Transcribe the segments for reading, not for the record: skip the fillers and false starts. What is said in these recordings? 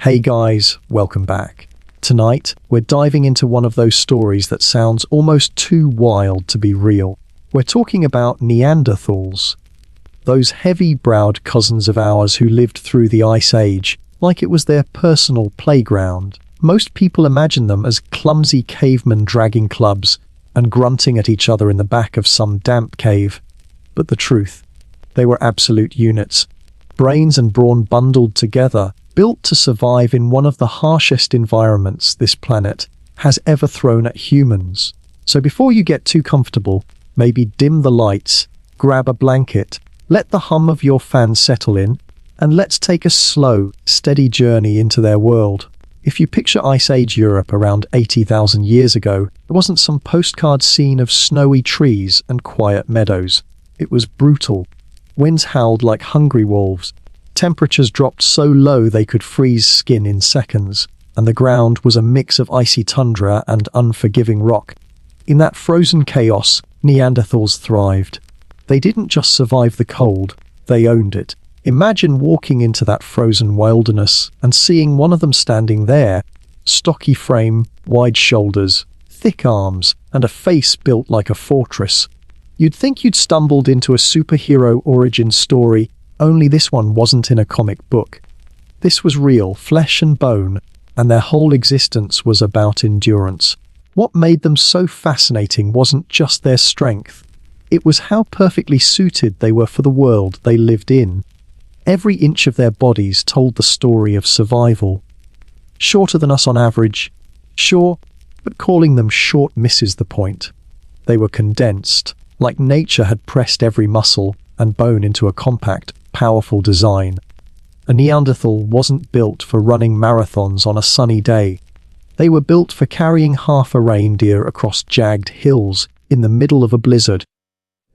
Hey guys, welcome back. Tonight, we're diving into one of those stories that sounds almost too wild to be real. We're talking about Neanderthals. Those heavy-browed cousins of ours who lived through the Ice Age, like it was their personal playground. Most people imagine them as clumsy cavemen dragging clubs and grunting at each other in the back of some damp cave. But the truth, they were absolute units. Brains and brawn bundled together, built to survive in one of the harshest environments this planet has ever thrown at humans. So before you get too comfortable, maybe dim the lights, grab a blanket, let the hum of your fan settle in, and let's take a slow, steady journey into their world. If you picture Ice Age Europe around 80,000 years ago, it wasn't some postcard scene of snowy trees and quiet meadows. It was brutal. Winds howled like hungry wolves. Temperatures dropped so low they could freeze skin in seconds, and the ground was a mix of icy tundra and unforgiving rock. In that frozen chaos, Neanderthals thrived. They didn't just survive the cold, they owned it. Imagine walking into that frozen wilderness and seeing one of them standing there, stocky frame, wide shoulders, thick arms, and a face built like a fortress. You'd think you'd stumbled into a superhero origin story, only this one wasn't in a comic book. This was real, flesh and bone, and their whole existence was about endurance. What made them so fascinating wasn't just their strength. It was how perfectly suited they were for the world they lived in. Every inch of their bodies told the story of survival. Shorter than us on average, sure, but calling them short misses the point. They were condensed, like nature had pressed every muscle and bone into a compact, powerful design. A Neanderthal wasn't built for running marathons on a sunny day. They were built for carrying half a reindeer across jagged hills in the middle of a blizzard.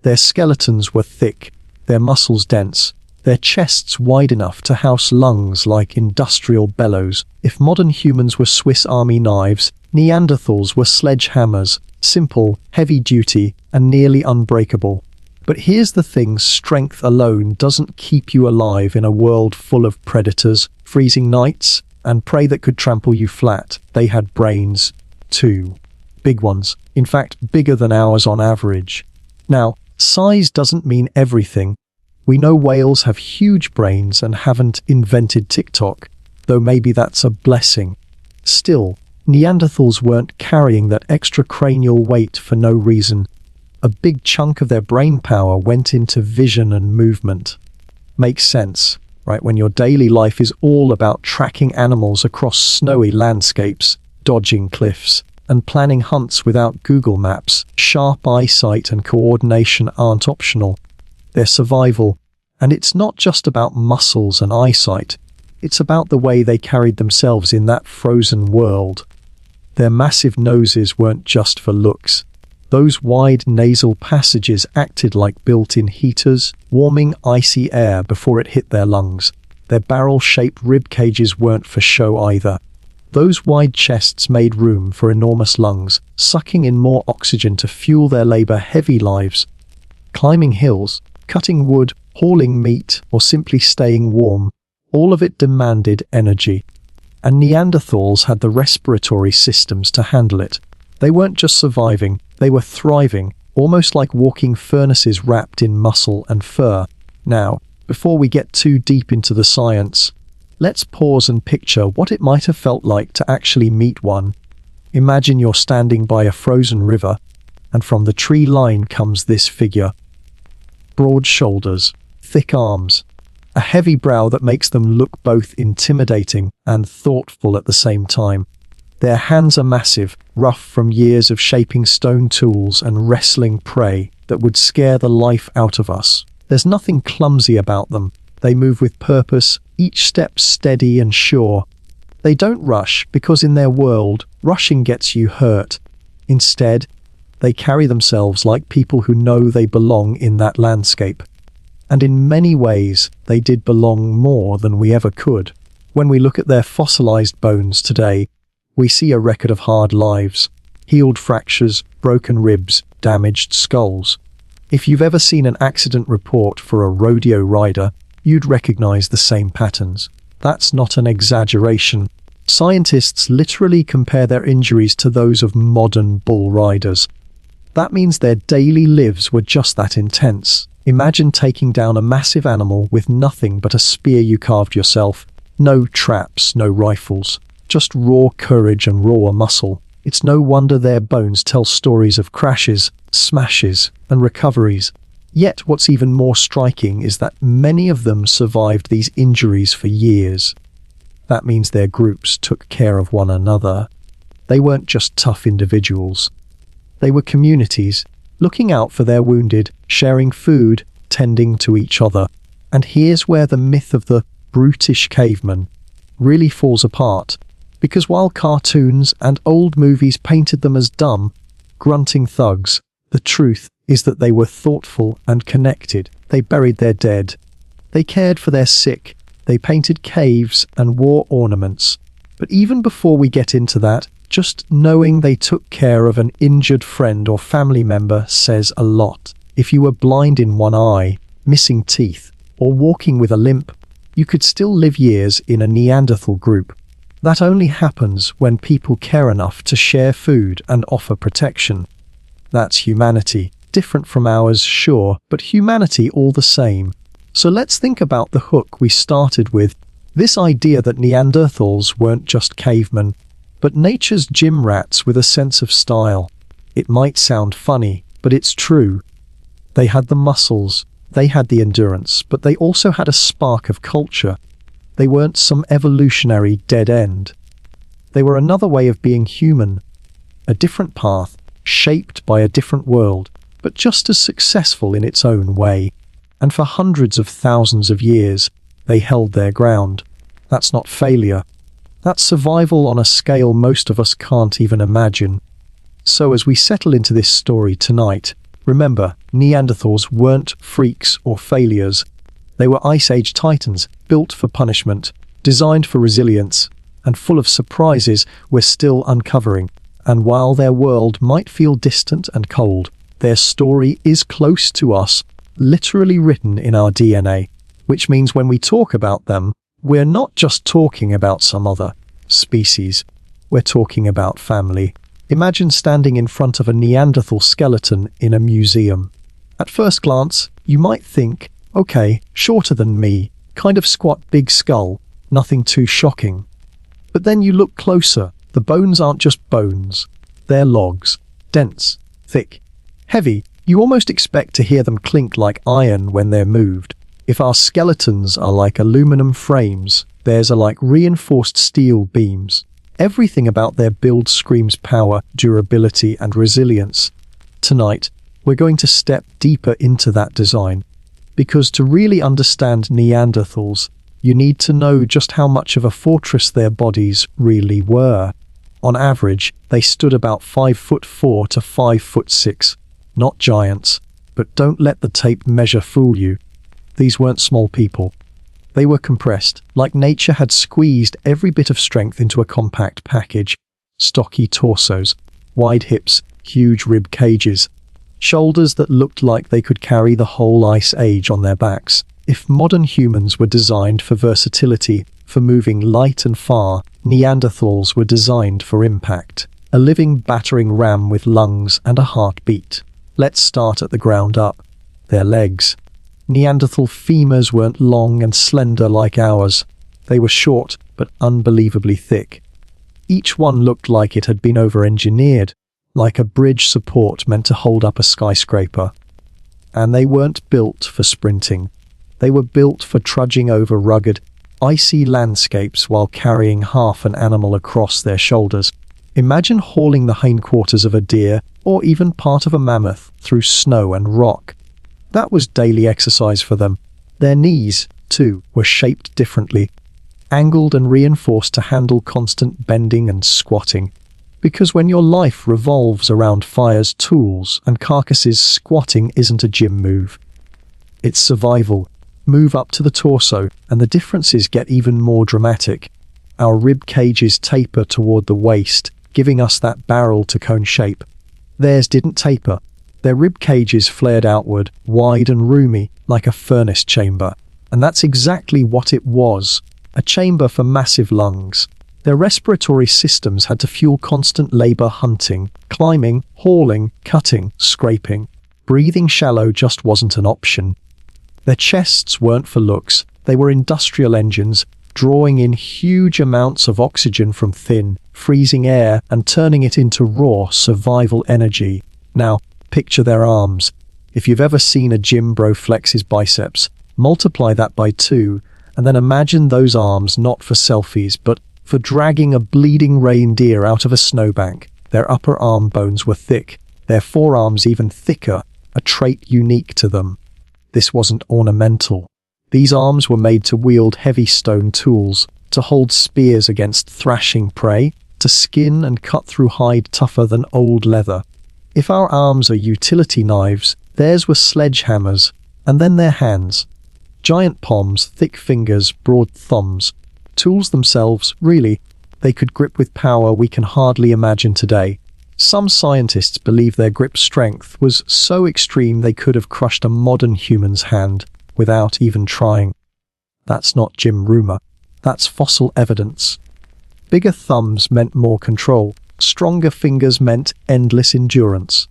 Their skeletons were thick, their muscles dense, their chests wide enough to house lungs like industrial bellows. If modern humans were Swiss Army knives, Neanderthals were sledgehammers, simple, heavy-duty, and nearly unbreakable. But here's the thing, strength alone doesn't keep you alive in a world full of predators, freezing nights, and prey that could trample you flat. They had brains, too. Big ones. In fact, bigger than ours on average. Now, size doesn't mean everything. We know whales have huge brains and haven't invented TikTok, though maybe that's a blessing. Still, Neanderthals weren't carrying that extra cranial weight for no reason. A big chunk of their brain power went into vision and movement. Makes sense, right? When your daily life is all about tracking animals across snowy landscapes, dodging cliffs, and planning hunts without Google Maps, sharp eyesight and coordination aren't optional. They're survival, and it's not just about muscles and eyesight. It's about the way they carried themselves in that frozen world. Their massive noses weren't just for looks. Those wide nasal passages acted like built-in heaters, warming icy air before it hit their lungs. Their barrel-shaped rib cages weren't for show either. Those wide chests made room for enormous lungs, sucking in more oxygen to fuel their labor-heavy lives. Climbing hills, cutting wood, hauling meat, or simply staying warm, all of it demanded energy. And Neanderthals had the respiratory systems to handle it. They weren't just surviving, they were thriving, almost like walking furnaces wrapped in muscle and fur. Now, before we get too deep into the science, let's pause and picture what it might have felt like to actually meet one. Imagine you're standing by a frozen river, and from the tree line comes this figure. Broad shoulders, thick arms, a heavy brow that makes them look both intimidating and thoughtful at the same time. Their hands are massive, rough from years of shaping stone tools and wrestling prey that would scare the life out of us. There's nothing clumsy about them. They move with purpose, each step steady and sure. They don't rush because in their world, rushing gets you hurt. Instead, they carry themselves like people who know they belong in that landscape. And in many ways, they did belong more than we ever could. When we look at their fossilized bones today, we see a record of hard lives, healed fractures, broken ribs, damaged skulls. If you've ever seen an accident report for a rodeo rider, you'd recognize the same patterns. That's not an exaggeration. Scientists literally compare their injuries to those of modern bull riders. That means their daily lives were just that intense. Imagine taking down a massive animal with nothing but a spear you carved yourself. No traps, no rifles, just raw courage and raw muscle. It's no wonder their bones tell stories of crashes, smashes, and recoveries. Yet what's even more striking is that many of them survived these injuries for years. That means their groups took care of one another. They weren't just tough individuals. They were communities, looking out for their wounded, sharing food, tending to each other. And here's where the myth of the brutish caveman really falls apart. Because while cartoons and old movies painted them as dumb, grunting thugs, the truth is that they were thoughtful and connected. They buried their dead. They cared for their sick. They painted caves and wore ornaments. But even before we get into that, just knowing they took care of an injured friend or family member says a lot. If you were blind in one eye, missing teeth, or walking with a limp, you could still live years in a Neanderthal group. That only happens when people care enough to share food and offer protection. That's humanity. Different from ours, sure, but humanity all the same. So let's think about the hook we started with. This idea that Neanderthals weren't just cavemen, but nature's gym rats with a sense of style. It might sound funny, but it's true. They had the muscles, they had the endurance, but they also had a spark of culture. They weren't some evolutionary dead end. They were another way of being human, a different path, shaped by a different world, but just as successful in its own way. And for hundreds of thousands of years, they held their ground. That's not failure. That's survival on a scale most of us can't even imagine. So as we settle into this story tonight, remember, Neanderthals weren't freaks or failures. They were Ice Age titans, built for punishment, designed for resilience, and full of surprises we're still uncovering. And while their world might feel distant and cold, their story is close to us, literally written in our DNA, which means when we talk about them, we're not just talking about some other species, we're talking about family. Imagine standing in front of a Neanderthal skeleton in a museum. At first glance, you might think, okay, shorter than me, kind of squat, big skull, nothing too shocking. But then you look closer, the bones aren't just bones, they're logs, dense, thick, heavy. You almost expect to hear them clink like iron when they're moved. If our skeletons are like aluminum frames, theirs are like reinforced steel beams. Everything about their build screams power, durability, and resilience. Tonight, we're going to step deeper into that design. Because to really understand Neanderthals, you need to know just how much of a fortress their bodies really were. On average, they stood about 5'4" to 5'6". Not giants, but don't let the tape measure fool you. These weren't small people. They were compressed, like nature had squeezed every bit of strength into a compact package. Stocky torsos, wide hips, huge rib cages, shoulders that looked like they could carry the whole Ice Age on their backs. If modern humans were designed for versatility, for moving light and far, Neanderthals were designed for impact. A living battering ram with lungs and a heartbeat. Let's start at the ground up. Their legs. Neanderthal femurs weren't long and slender like ours. They were short, but unbelievably thick. Each one looked like it had been over-engineered, like a bridge support meant to hold up a skyscraper. And they weren't built for sprinting. They were built for trudging over rugged, icy landscapes while carrying half an animal across their shoulders. Imagine hauling the hindquarters of a deer, or even part of a mammoth, through snow and rock. That was daily exercise for them. Their knees, too, were shaped differently, angled and reinforced to handle constant bending and squatting. Because when your life revolves around fires, tools, and carcasses, squatting isn't a gym move. It's survival. Move up to the torso, and the differences get even more dramatic. Our rib cages taper toward the waist, giving us that barrel-to-cone shape. Theirs didn't taper. Their rib cages flared outward, wide and roomy, like a furnace chamber. And that's exactly what it was. a chamber for massive lungs. Their respiratory systems had to fuel constant labor hunting, climbing, hauling, cutting, scraping. Breathing shallow just wasn't an option. Their chests weren't for looks, they were industrial engines, drawing in huge amounts of oxygen from thin, freezing air and turning it into raw survival energy. Now, picture their arms. If you've ever seen a gym bro flex his biceps, multiply that by 2, and then imagine those arms not for selfies, but for dragging a bleeding reindeer out of a snowbank. Their upper arm bones were thick, their forearms even thicker, a trait unique to them. This wasn't ornamental. These arms were made to wield heavy stone tools, to hold spears against thrashing prey, to skin and cut through hide tougher than old leather. If our arms are utility knives, theirs were sledgehammers, and then their hands. Giant palms, thick fingers, broad thumbs. Tools themselves, really, they could grip with power we can hardly imagine today. Some scientists believe their grip strength was so extreme they could have crushed a modern human's hand without even trying. That's not Jim rumor, that's fossil evidence. Bigger thumbs meant more control, stronger fingers meant endless endurance.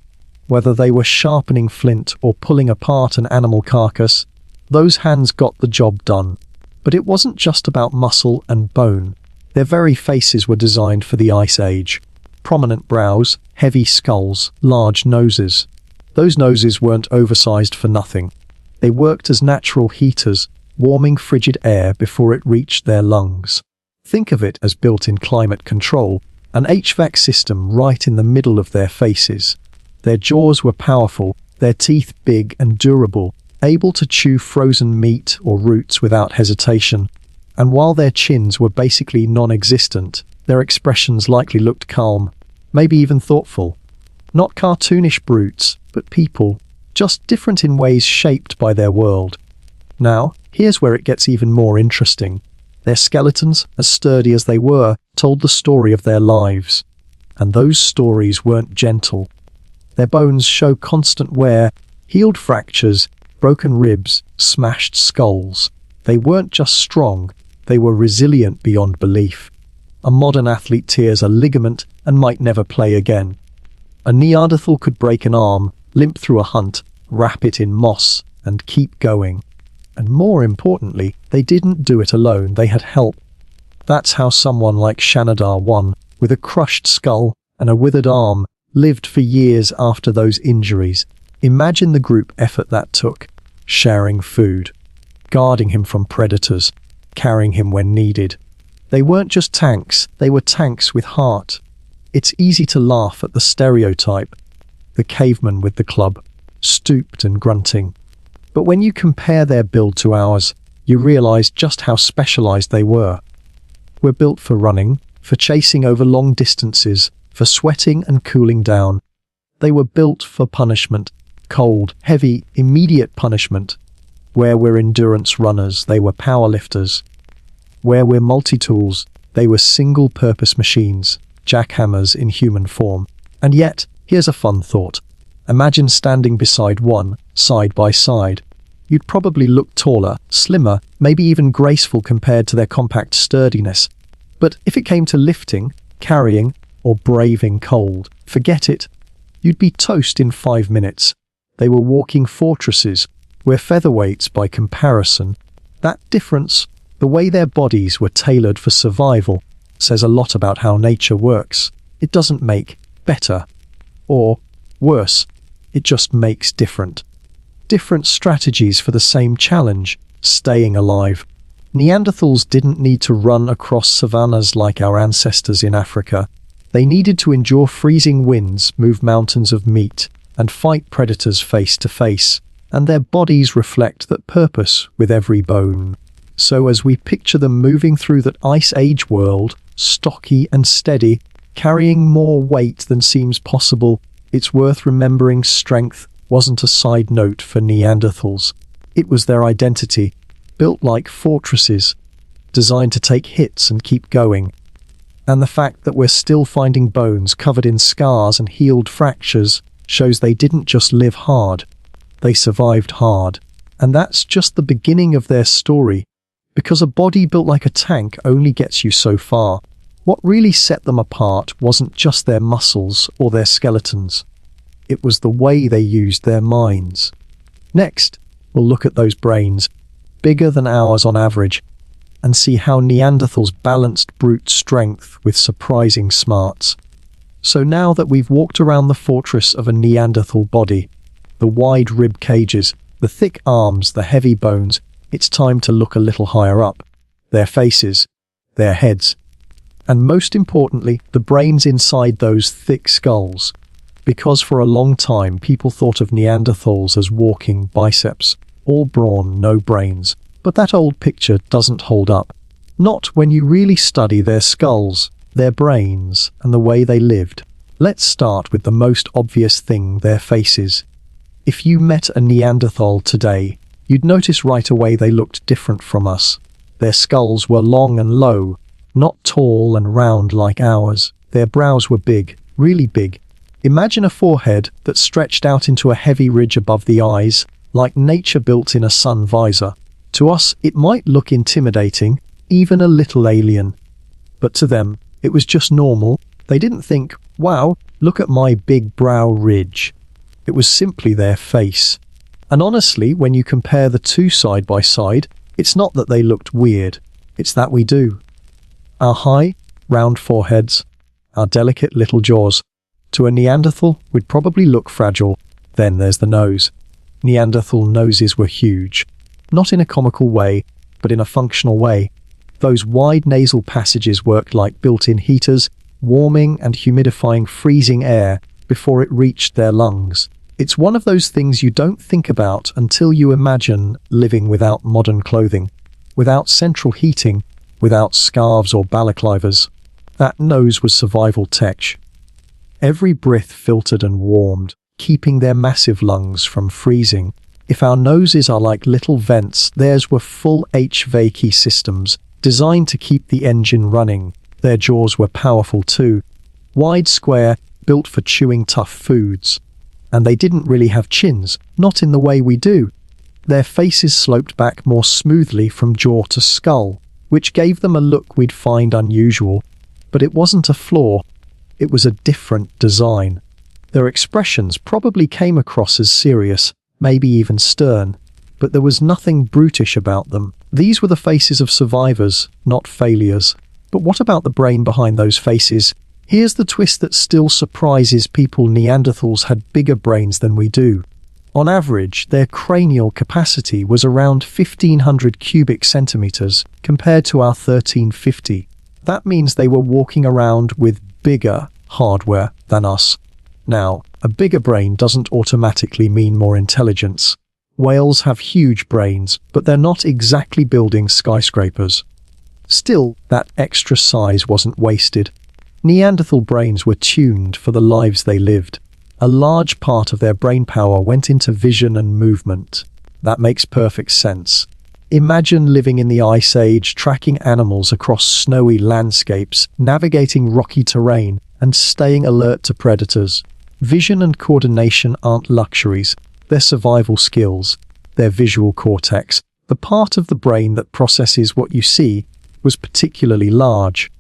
Whether they were sharpening flint or pulling apart an animal carcass, those hands got the job done. But it wasn't just about muscle and bone. Their very faces were designed for the Ice Age. Prominent brows, heavy skulls, large noses. Those noses weren't oversized for nothing. They worked as natural heaters, warming frigid air before it reached their lungs. Think of it as built-in climate control, an HVAC system right in the middle of their faces. Their jaws were powerful, their teeth big and durable, able to chew frozen meat or roots without hesitation. And while their chins were basically non-existent, their expressions likely looked calm, maybe even thoughtful. Not cartoonish brutes, but people, just different in ways shaped by their world. Now, here's where it gets even more interesting. Their skeletons, as sturdy as they were, told the story of their lives. And those stories weren't gentle. Their bones show constant wear, healed fractures, broken ribs, smashed skulls. They weren't just strong, they were resilient beyond belief. A modern athlete tears a ligament and might never play again. A Neanderthal could break an arm, limp through a hunt, wrap it in moss, and keep going. And more importantly, they didn't do it alone, they had help. That's how someone like Shanadar 1, with a crushed skull and a withered arm, lived for years after those injuries. Imagine the group effort that took, sharing food, guarding him from predators, carrying him when needed. They weren't just tanks, they were tanks with heart. It's easy to laugh at the stereotype, the caveman with the club, stooped and grunting. But when you compare their build to ours, you realize just how specialized they were. We're built for running, for chasing over long distances, for sweating and cooling down. They were built for punishment, cold, heavy, immediate punishment. Where we're endurance runners, they were powerlifters. Where we're multi-tools, they were single-purpose machines, jackhammers in human form. And yet, here's a fun thought. Imagine standing beside one, side by side. You'd probably look taller, slimmer, maybe even graceful compared to their compact sturdiness. But if it came to lifting, carrying, or braving cold, forget it. You'd be toast in 5 minutes. They were walking fortresses. We're featherweights by comparison. That difference, the way their bodies were tailored for survival, says a lot about how nature works. It doesn't make better or worse. It just makes different. Different strategies for the same challenge, staying alive. Neanderthals didn't need to run across savannas like our ancestors in Africa. They needed to endure freezing winds, move mountains of meat, and fight predators face to face. And their bodies reflect that purpose with every bone. So as we picture them moving through that Ice Age world, stocky and steady, carrying more weight than seems possible, it's worth remembering strength wasn't a side note for Neanderthals. It was their identity, built like fortresses, designed to take hits and keep going. And the fact that we're still finding bones covered in scars and healed fractures shows they didn't just live hard, they survived hard. And that's just the beginning of their story, because a body built like a tank only gets you so far. What really set them apart wasn't just their muscles or their skeletons. It was the way they used their minds. Next, we'll look at those brains, bigger than ours on average, and see how Neanderthals balanced brute strength with surprising smarts. So now that we've walked around the fortress of a Neanderthal body, the wide rib cages, the thick arms, the heavy bones, it's time to look a little higher up. Their faces, their heads, and most importantly, the brains inside those thick skulls. Because for a long time, people thought of Neanderthals as walking biceps, all brawn, no brains. But that old picture doesn't hold up. Not when you really study their skulls, their brains, and the way they lived. Let's start with the most obvious thing, their faces. If you met a Neanderthal today, you'd notice right away they looked different from us. Their skulls were long and low, not tall and round like ours. Their brows were big, really big. Imagine a forehead that stretched out into a heavy ridge above the eyes, like nature built in a sun visor. To us, it might look intimidating, even a little alien. But to them, it was just normal. They didn't think, wow, look at my big brow ridge. It was simply their face. And honestly, when you compare the two side by side, it's not that they looked weird, it's that we do. Our high, round foreheads, our delicate little jaws. To a Neanderthal, we'd probably look fragile. Then there's the nose. Neanderthal noses were huge. Not in a comical way, but in a functional way. Those wide nasal passages worked like built-in heaters, warming and humidifying freezing air before it reached their lungs. It's one of those things you don't think about until you imagine living without modern clothing, without central heating, without scarves or balaclavas. That nose was survival tech. Every breath filtered and warmed, keeping their massive lungs from freezing. If our noses are like little vents, theirs were full HVAC systems, designed to keep the engine running. Their jaws were powerful too, wide, square, built for chewing tough foods. And they didn't really have chins, not in the way we do. Their faces sloped back more smoothly from jaw to skull, which gave them a look we'd find unusual. But it wasn't a flaw, it was a different design. Their expressions probably came across as serious, maybe even stern, but there was nothing brutish about them. These were the faces of survivors, not failures. But what about the brain behind those faces? Here's the twist that still surprises people. Neanderthals had bigger brains than we do. On average, their cranial capacity was around 1,500 cubic centimeters compared to our 1,350. That means they were walking around with bigger hardware than us. Now, a bigger brain doesn't automatically mean more intelligence. Whales have huge brains, but they're not exactly building skyscrapers. Still, that extra size wasn't wasted. Neanderthal brains were tuned for the lives they lived. A large part of their brain power went into vision and movement. That makes perfect sense. Imagine living in the Ice Age, tracking animals across snowy landscapes, navigating rocky terrain, and staying alert to predators. Vision and coordination aren't luxuries, they're survival skills. Their visual cortex, the part of the brain that processes what you see, was particularly large.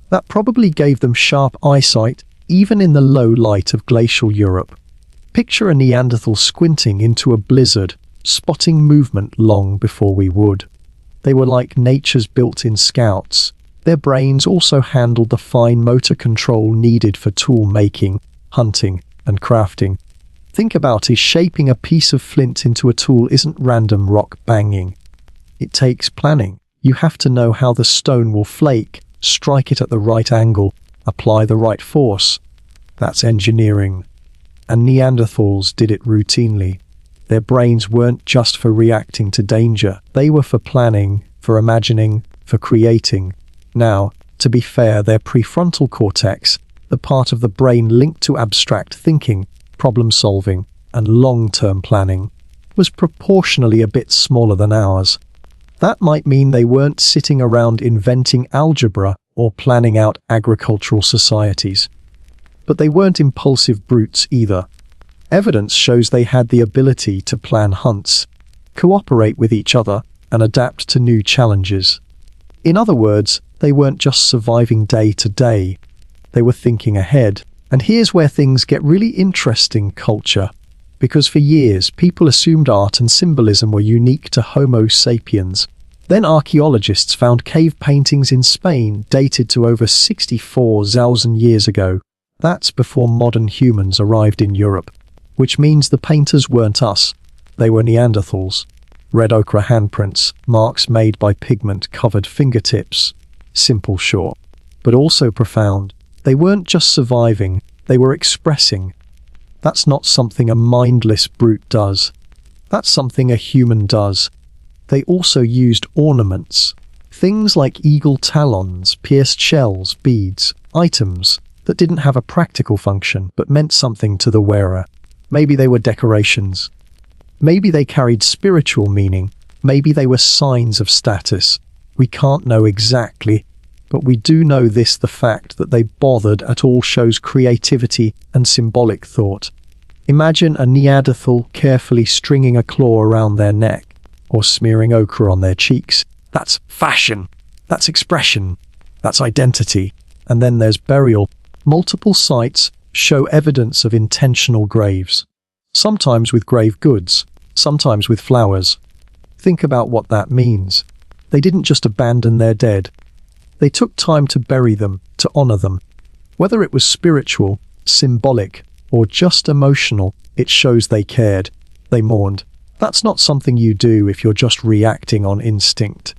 That probably gave them sharp eyesight, even in the low light of glacial Europe. Picture a Neanderthal squinting into a blizzard, spotting movement long before we would. They were like nature's built-in scouts. Their brains also handled the fine motor control needed for tool making, hunting, and crafting. Think about it, shaping a piece of flint into a tool isn't random rock banging. It takes planning. You have to know how the stone will flake, strike it at the right angle, apply the right force. That's engineering. And Neanderthals did it routinely. Their brains weren't just for reacting to danger. They were for planning, for imagining, for creating. Now, to be fair, their prefrontal cortex, the part of the brain linked to abstract thinking, problem solving, and long-term planning, was proportionally a bit smaller than ours. That might mean they weren't sitting around inventing algebra or planning out agricultural societies. But they weren't impulsive brutes either. Evidence shows they had the ability to plan hunts, cooperate with each other, and adapt to new challenges. In other words, they weren't just surviving day to day, they were thinking ahead. And here's where things get really interesting: culture. Because for years, people assumed art and symbolism were unique to Homo sapiens. Then archaeologists found cave paintings in Spain dated to over 64,000 years ago. That's before modern humans arrived in Europe. Which means the painters weren't us, they were Neanderthals. Red ochre handprints, marks made by pigment-covered fingertips. Simple, short, but also profound. They weren't just surviving, they were expressing. That's not something a mindless brute does. That's something a human does. They also used ornaments. Things like eagle talons, pierced shells, beads, items that didn't have a practical function but meant something to the wearer. Maybe they were decorations. Maybe they carried spiritual meaning. Maybe they were signs of status. We can't know exactly, but we do know this: the fact that they bothered at all shows creativity and symbolic thought. Imagine a Neanderthal carefully stringing a claw around their neck or smearing ochre on their cheeks. That's fashion. That's expression. That's identity. And then there's burial. Multiple sites show evidence of intentional graves. Sometimes with grave goods, sometimes with flowers. Think about what that means. They didn't just abandon their dead. They took time to bury them, to honor them. Whether it was spiritual, symbolic, or just emotional, it shows they cared. They mourned. That's not something you do if you're just reacting on instinct.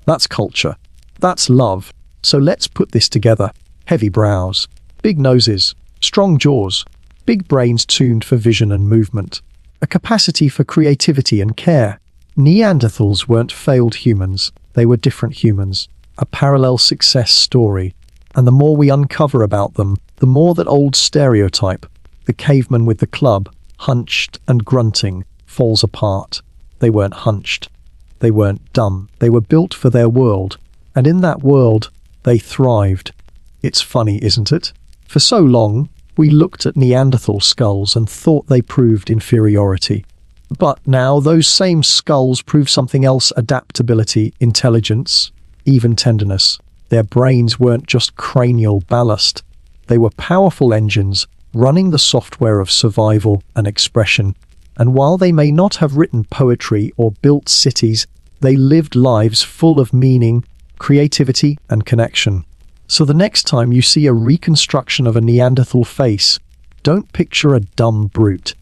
That's culture. That's love. So let's put this together. Heavy brows, big noses, strong jaws, big brains tuned for vision and movement, a capacity for creativity and care. Neanderthals weren't failed humans, they were different humans, a parallel success story. And the more we uncover about them, the more that old stereotype, the caveman with the club, hunched and grunting, falls apart. They weren't hunched. They weren't dumb. They were built for their world. And in that world, they thrived. It's funny, isn't it? For so long, we looked at Neanderthal skulls and thought they proved inferiority. But now those same skulls prove something else: adaptability, intelligence, even tenderness. Their brains weren't just cranial ballast. They were powerful engines running the software of survival and expression. And while they may not have written poetry or built cities, they lived lives full of meaning, creativity, and connection. So the next time you see a reconstruction of a Neanderthal face, don't picture a dumb brute.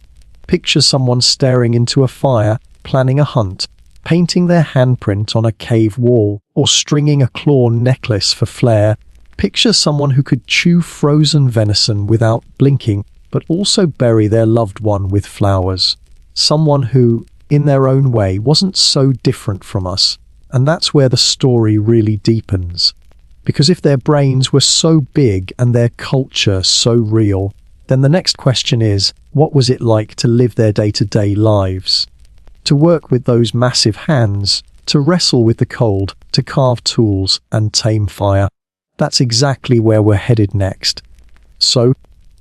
Picture someone staring into a fire, planning a hunt, painting their handprint on a cave wall, or stringing a claw necklace for flair. Picture someone who could chew frozen venison without blinking, but also bury their loved one with flowers. Someone who, in their own way, wasn't so different from us. And that's where the story really deepens. Because if their brains were so big and their culture so real, then the next question is, what was it like to live their day-to-day lives? To work with those massive hands, to wrestle with the cold, to carve tools and tame fire. That's exactly where we're headed next. So,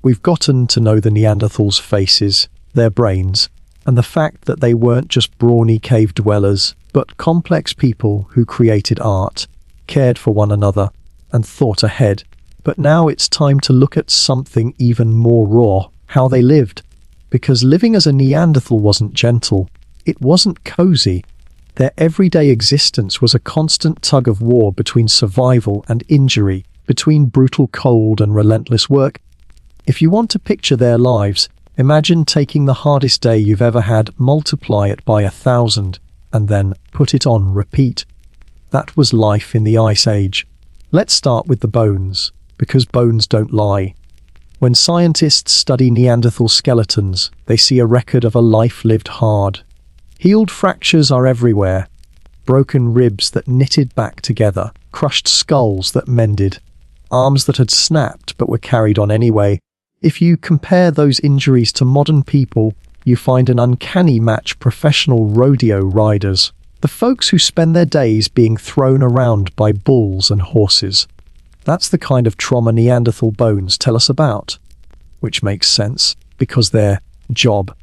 we've gotten to know the Neanderthals' faces, their brains, and the fact that they weren't just brawny cave dwellers, but complex people who created art, cared for one another, and thought ahead. But now it's time to look at something even more raw: how they lived. Because living as a Neanderthal wasn't gentle. It wasn't cozy. Their everyday existence was a constant tug of war between survival and injury, between brutal cold and relentless work. If you want to picture their lives, imagine taking the hardest day you've ever had, multiply it by 1,000, and then put it on repeat. That was life in the Ice Age. Let's start with the bones, because bones don't lie. When scientists study Neanderthal skeletons, they see a record of a life lived hard. Healed fractures are everywhere. Broken ribs that knitted back together, crushed skulls that mended, arms that had snapped but were carried on anyway. If you compare those injuries to modern people, you find an uncanny match: professional rodeo riders, the folks who spend their days being thrown around by bulls and horses. That's the kind of trauma Neanderthal bones tell us about. Which makes sense, because their job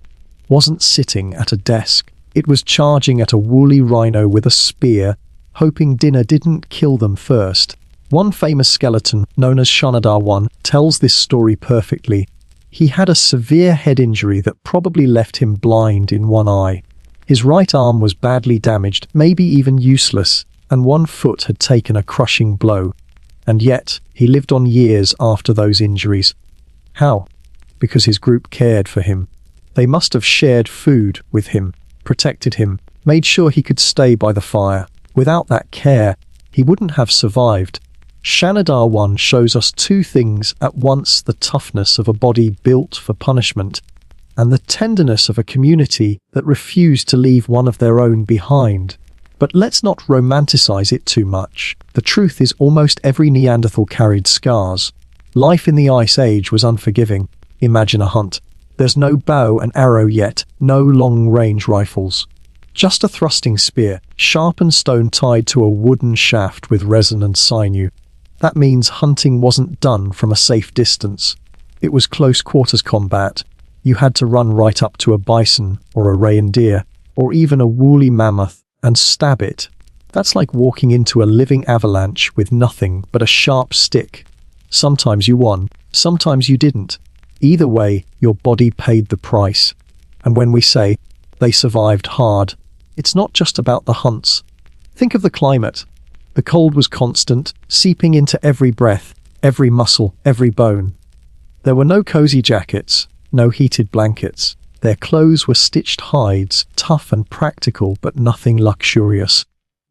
wasn't sitting at a desk. It was charging at a woolly rhino with a spear, hoping dinner didn't kill them first. One famous skeleton, known as Shanadar 1, tells this story perfectly. He had a severe head injury that probably left him blind in one eye. His right arm was badly damaged, maybe even useless, and one foot had taken a crushing blow. And yet, he lived on years after those injuries. How? Because his group cared for him. They must have shared food with him, protected him, made sure he could stay by the fire. Without that care, he wouldn't have survived. Shanadar 1 shows us two things at once: the toughness of a body built for punishment, and the tenderness of a community that refused to leave one of their own behind. But let's not romanticize it too much. The truth is, almost every Neanderthal carried scars. Life in the Ice Age was unforgiving. Imagine a hunt. There's no bow and arrow yet, no long-range rifles. Just a thrusting spear, sharpened stone tied to a wooden shaft with resin and sinew. That means hunting wasn't done from a safe distance. It was close-quarters combat. You had to run right up to a bison, or a reindeer, or even a woolly mammoth, and stab it. That's like walking into a living avalanche with nothing but a sharp stick. Sometimes you won, sometimes you didn't. Either way, your body paid the price. And when we say, they survived hard, it's not just about the hunts. Think of the climate. The cold was constant, seeping into every breath, every muscle, every bone. There were no cozy jackets, no heated blankets. Their clothes were stitched hides, tough and practical, but nothing luxurious.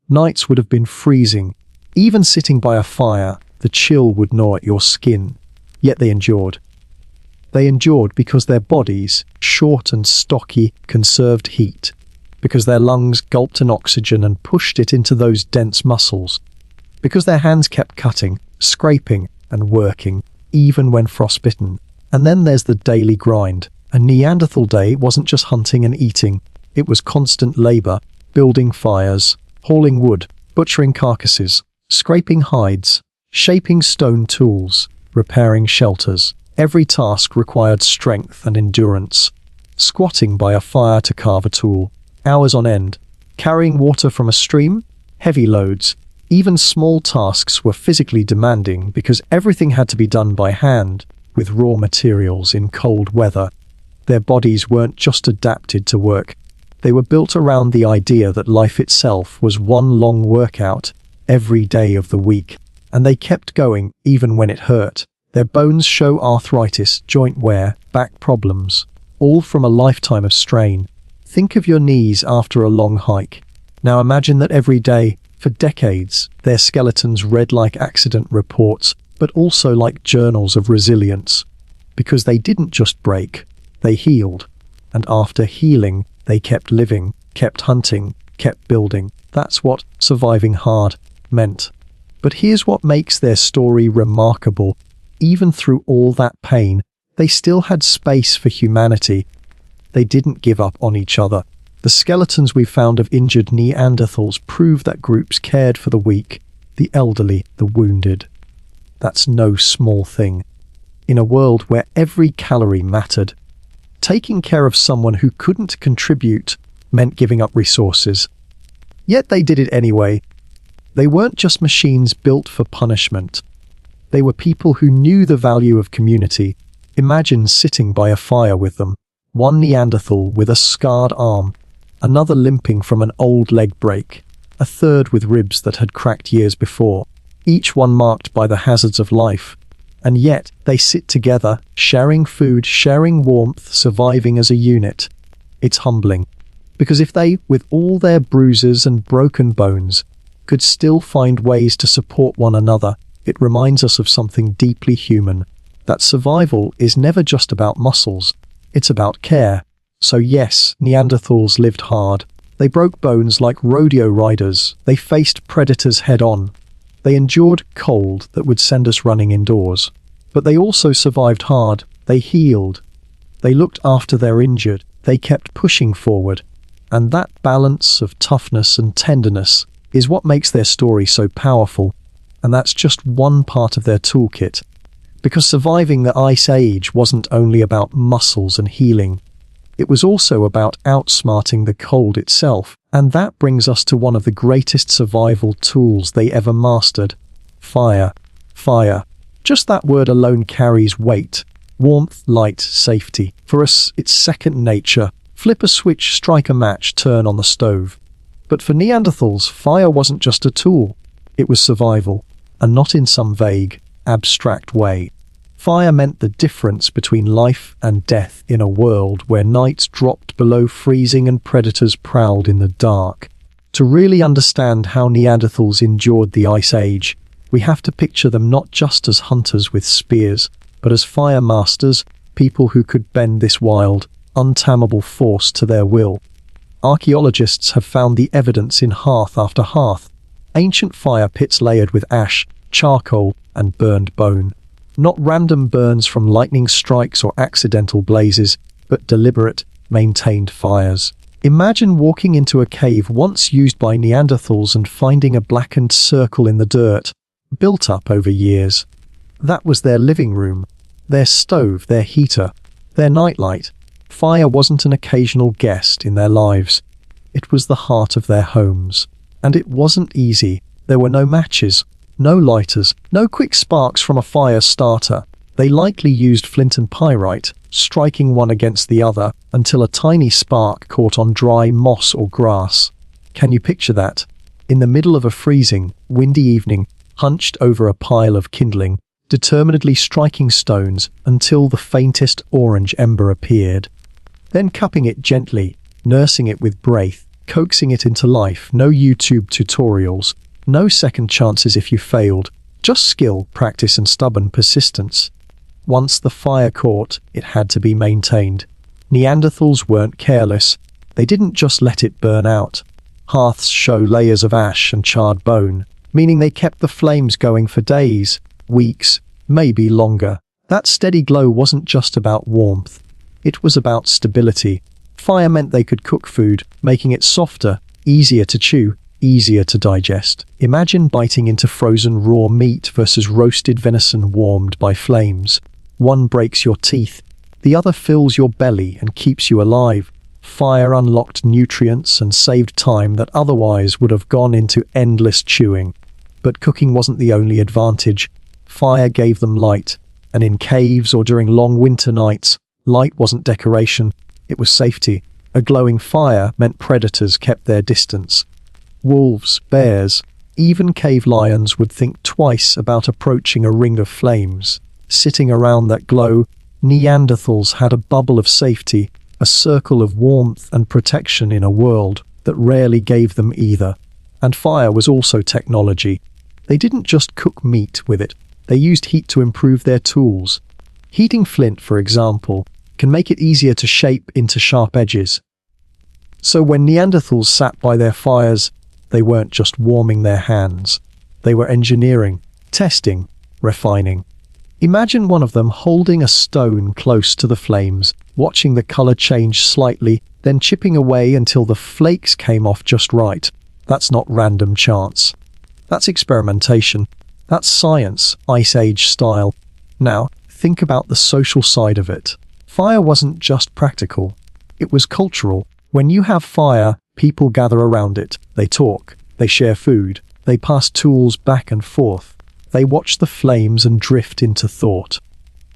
Nights would have been freezing. Even sitting by a fire, the chill would gnaw at your skin. Yet they endured. They endured because their bodies, short and stocky, conserved heat. Because their lungs gulped in oxygen and pushed it into those dense muscles. Because their hands kept cutting, scraping, and working, even when frostbitten. And then there's the daily grind. A Neanderthal day wasn't just hunting and eating. It was constant labor, building fires, hauling wood, butchering carcasses, scraping hides, shaping stone tools, repairing shelters. Every task required strength and endurance. Squatting by a fire to carve a tool, hours on end. Carrying water from a stream, heavy loads. Even small tasks were physically demanding because everything had to be done by hand, with raw materials in cold weather. Their bodies weren't just adapted to work. They were built around the idea that life itself was one long workout, every day of the week. And they kept going even when it hurt. Their bones show arthritis, joint wear, back problems, all from a lifetime of strain. Think of your knees after a long hike. Now imagine that every day, for decades, their skeletons read like accident reports, but also like journals of resilience. Because they didn't just break, they healed. And after healing, they kept living, kept hunting, kept building. That's what surviving hard meant. But here's what makes their story remarkable. Even through all that pain, they still had space for humanity. They didn't give up on each other. The skeletons we found of injured Neanderthals prove that groups cared for the weak, the elderly, the wounded. That's no small thing. In a world where every calorie mattered, taking care of someone who couldn't contribute meant giving up resources. Yet they did it anyway. They weren't just machines built for punishment. They were people who knew the value of community. Imagine sitting by a fire with them. One Neanderthal with a scarred arm, another limping from an old leg break, a third with ribs that had cracked years before, each one marked by the hazards of life. And yet they sit together, sharing food, sharing warmth, surviving as a unit. It's humbling. Because if they, with all their bruises and broken bones, could still find ways to support one another, it reminds us of something deeply human, that survival is never just about muscles, it's about care. So yes, Neanderthals lived hard. They broke bones like rodeo riders. They faced predators head-on. They endured cold that would send us running indoors. But they also survived hard. They healed. They looked after their injured. They kept pushing forward. And that balance of toughness and tenderness is what makes their story so powerful. And that's just one part of their toolkit. Because surviving the Ice Age wasn't only about muscles and healing. it was also about outsmarting the cold itself, and that brings us to one of the greatest survival tools they ever mastered: fire. Fire. Just that word alone carries weight. Warmth, light, safety. For us, it's second nature. Flip a switch, strike a match, turn on the stove. But for Neanderthals, fire wasn't just a tool. It was survival, and not in some vague, abstract way. Fire meant the difference between life and death in a world where nights dropped below freezing and predators prowled in the dark. To really understand how Neanderthals endured the Ice Age, we have to picture them not just as hunters with spears, but as fire masters, people who could bend this wild, untamable force to their will. Archaeologists have found the evidence in hearth after hearth, ancient fire pits layered with ash, charcoal, and burned bone. Not random burns from lightning strikes or accidental blazes, but deliberate, maintained fires. Imagine walking into a cave once used by Neanderthals and finding a blackened circle in the dirt, built up over years. That was their living room, their stove, their heater, their nightlight. Fire wasn't an occasional guest in their lives. It was the heart of their homes. And it wasn't easy. There were no matches, no lighters, no quick sparks from a fire starter. They likely used flint and pyrite, striking one against the other until a tiny spark caught on dry moss or grass. Can you picture that? In the middle of a freezing, windy evening, hunched over a pile of kindling, determinedly striking stones until the faintest orange ember appeared. Then cupping it gently, nursing it with breath, coaxing it into life. No YouTube tutorials, no second chances if you failed, just skill, practice and stubborn persistence. Once the fire caught, it had to be maintained. Neanderthals weren't careless. They didn't just let it burn out. Hearths show layers of ash and charred bone, meaning they kept the flames going for days, weeks, maybe longer. That steady glow wasn't just about warmth. It was about stability. Fire meant they could cook food, making it softer, easier to chew, easier to digest. Imagine biting into frozen raw meat versus roasted venison warmed by flames. One breaks your teeth, the other fills your belly and keeps you alive. Fire unlocked nutrients and saved time that otherwise would have gone into endless chewing. But cooking wasn't the only advantage. Fire gave them light, and in caves or during long winter nights, light wasn't decoration, it was safety. A glowing fire meant predators kept their distance. Wolves, bears, even cave lions would think twice about approaching a ring of flames. Sitting around that glow, Neanderthals had a bubble of safety, a circle of warmth and protection in a world that rarely gave them either. And fire was also technology. They didn't just cook meat with it, they used heat to improve their tools. Heating flint, for example, can make it easier to shape into sharp edges. So when Neanderthals sat by their fires, they weren't just warming their hands. They were engineering, testing, refining. Imagine one of them holding a stone close to the flames, watching the color change slightly, then chipping away until the flakes came off just right. That's not random chance. That's experimentation. That's science, Ice Age style. Now, think about the social side of it. Fire wasn't just practical. It was cultural. When you have fire, people gather around it. They talk. They share food. They pass tools back and forth. They watch the flames and drift into thought.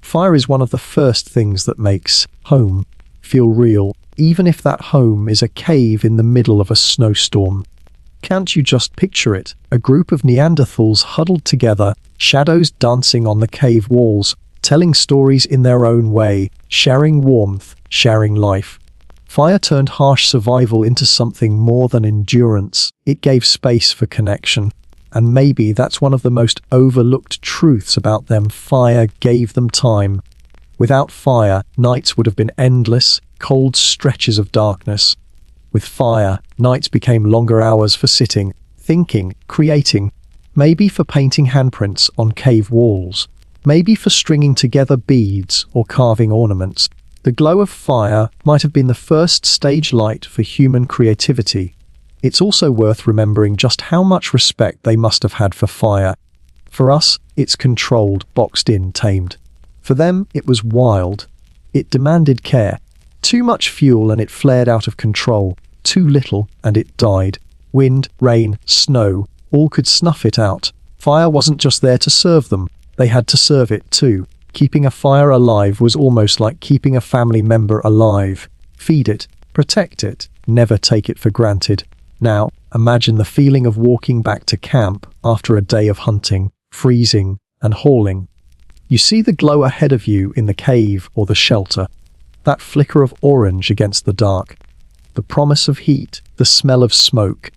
Fire is one of the first things that makes home feel real, even if that home is a cave in the middle of a snowstorm. Can't you just picture it? A group of Neanderthals huddled together, shadows dancing on the cave walls, telling stories in their own way, sharing warmth, sharing life. Fire turned harsh survival into something more than endurance. It gave space for connection. And maybe that's one of the most overlooked truths about them. Fire gave them time. Without fire, nights would have been endless, cold stretches of darkness. With fire, nights became longer hours for sitting, thinking, creating, maybe for painting handprints on cave walls, maybe for stringing together beads or carving ornaments. The glow of fire might have been the first stage light for human creativity. It's also worth remembering just how much respect they must have had for fire. For us, it's controlled, boxed in, tamed. For them, it was wild. It demanded care. Too much fuel and it flared out of control. Too little and it died. Wind, rain, snow, all could snuff it out. Fire wasn't just there to serve them, they had to serve it too. Keeping a fire alive was almost like keeping a family member alive. Feed it, protect it, never take it for granted. Now, imagine the feeling of walking back to camp after a day of hunting, freezing, and hauling. You see the glow ahead of you in the cave or the shelter. That flicker of orange against the dark. The promise of heat, the smell of smoke,